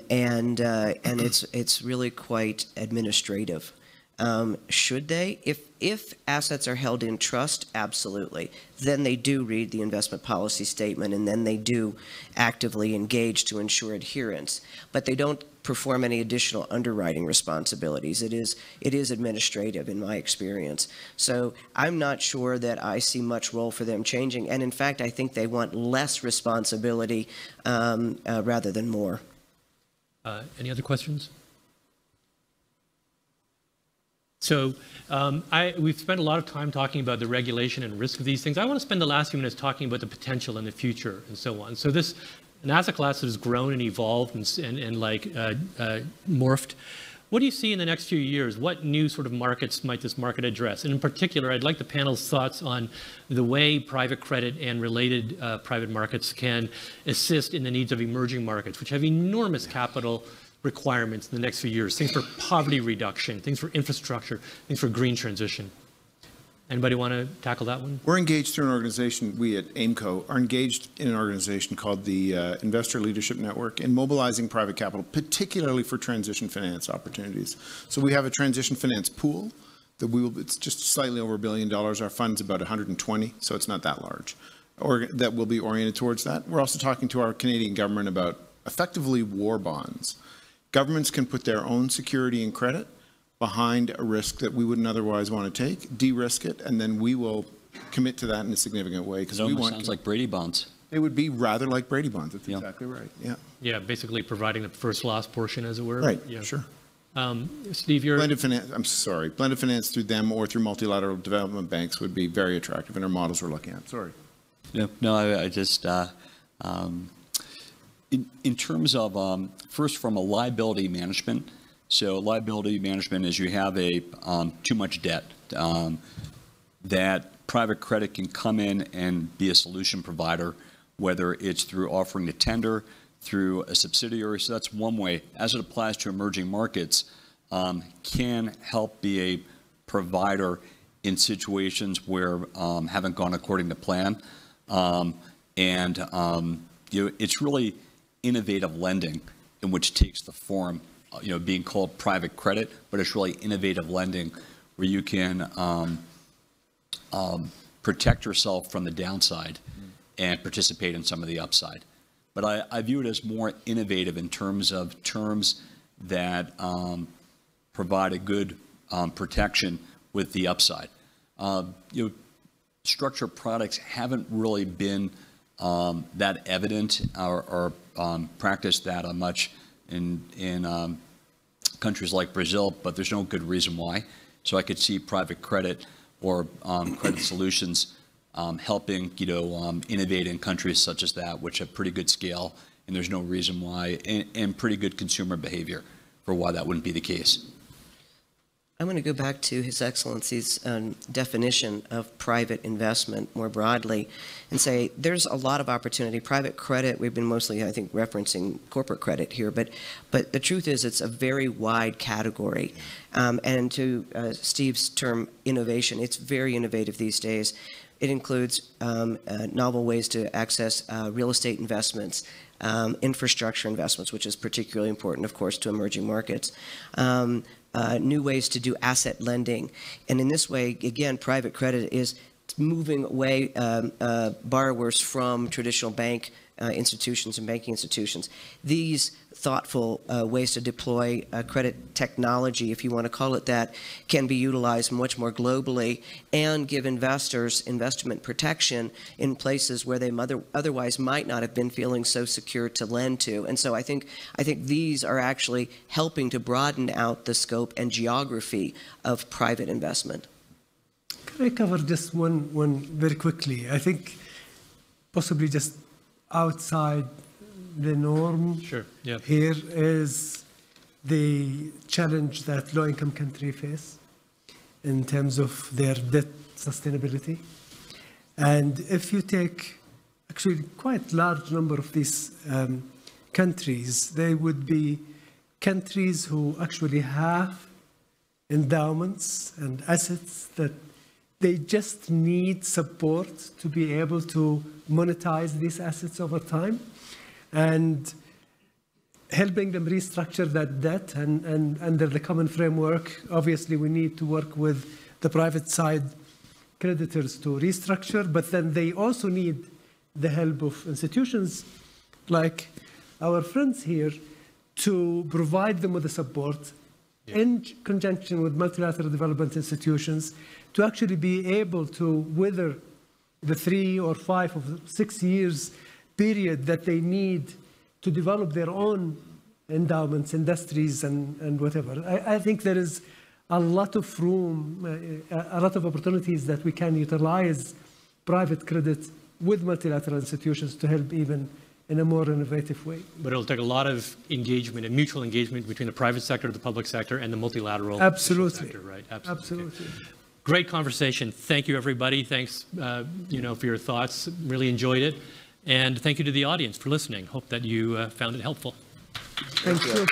And it's really quite administrative. Should they? If assets are held in trust, absolutely. Then they do read the investment policy statement, and then they do actively engage to ensure adherence. But they don't perform any additional underwriting responsibilities. It is administrative in my experience. So I'm not sure that I see much role for them changing. And in fact, I think they want less responsibility rather than more. Any other questions? So we've spent a lot of time talking about the regulation and risk of these things. I want to spend the last few minutes talking about the potential in the future and so on. So an asset class that has grown and evolved and morphed. What do you see in the next few years? What new sort of markets might this market address? And in particular, I'd like the panel's thoughts on the way private credit and related private markets can assist in the needs of emerging markets, which have enormous capital requirements in the next few years, things for poverty reduction, things for infrastructure, things for green transition. Anybody want to tackle that one? We're engaged through an organization, we at AIMCO are engaged in an organization called the Investor Leadership Network in mobilizing private capital, particularly for transition finance opportunities. So we have a transition finance pool that it's just slightly over $1 billion. Our fund's about 120, so it's not that large, or that will be oriented towards that. We're also talking to our Canadian government about effectively war bonds. Governments can put their own security and credit behind a risk that we wouldn't otherwise want to take, de-risk it, and then we will commit to that in a significant way. Because it almost sounds like Brady bonds. It would be rather like Brady bonds. That's exactly right. Yeah. Yeah, basically providing the first loss portion, as it were. Right. Yeah. Sure. Steve, you're blended finance. I'm sorry, blended finance through them or through multilateral development banks would be very attractive in our models we're looking at. Sorry. Yeah. No, I just. In terms of, first from a liability management, so liability management is you have too much debt, that private credit can come in and be a solution provider, whether it's through offering to tender, through a subsidiary. So that's one way. As it applies to emerging markets, can help be a provider in situations where haven't gone according to plan. It's really innovative lending, in which takes the form, being called private credit, but it's really innovative lending where you can protect yourself from the downside and participate in some of the upside. But I view it as more innovative in terms of terms that provide a good protection with the upside. Structured products haven't really been that evident or practiced that much in countries like Brazil, but there's no good reason why. So I could see private credit or credit solutions helping, innovate in countries such as that, which have pretty good scale, and there's no reason why, and pretty good consumer behavior for why that wouldn't be the case. I'm going to go back to His Excellency's definition of private investment more broadly and say there's a lot of opportunity. Private credit, we've been mostly, I think, referencing corporate credit here, but the truth is it's a very wide category. And to Steve's term, innovation, it's very innovative these days. It includes novel ways to access real estate investments, infrastructure investments, which is particularly important, of course, to emerging markets. new ways to do asset lending. And in this way, again, private credit is moving away borrowers from traditional bank institutions and banking institutions. These thoughtful ways to deploy credit technology, if you want to call it that, can be utilized much more globally and give investors investment protection in places where they otherwise might not have been feeling so secure to lend to. And so I think these are actually helping to broaden out the scope and geography of private investment. Can I cover just one very quickly? I think possibly just outside the norm here is the challenge that low-income countries face in terms of their debt sustainability. And if you take actually quite large number of these countries, they would be countries who actually have endowments and assets that they just need support to be able to monetize these assets over time, and helping them restructure that debt and under the common framework. Obviously, we need to work with the private side creditors to restructure, but then they also need the help of institutions like our friends here to provide them with the support in conjunction with multilateral development institutions to actually be able to weather the 3 or 5 or 6 years period that they need to develop their own endowments, industries, and whatever. I think there is a lot of room, a lot of opportunities that we can utilize private credit with multilateral institutions to help even in a more innovative way. But it'll take a lot of engagement and mutual engagement between the private sector, the public sector, and the multilateral sector, right? Absolutely. Great conversation. Thank you, everybody. Thanks, for your thoughts. Really enjoyed it. And thank you to the audience for listening. Hope that you found it helpful. Thank you.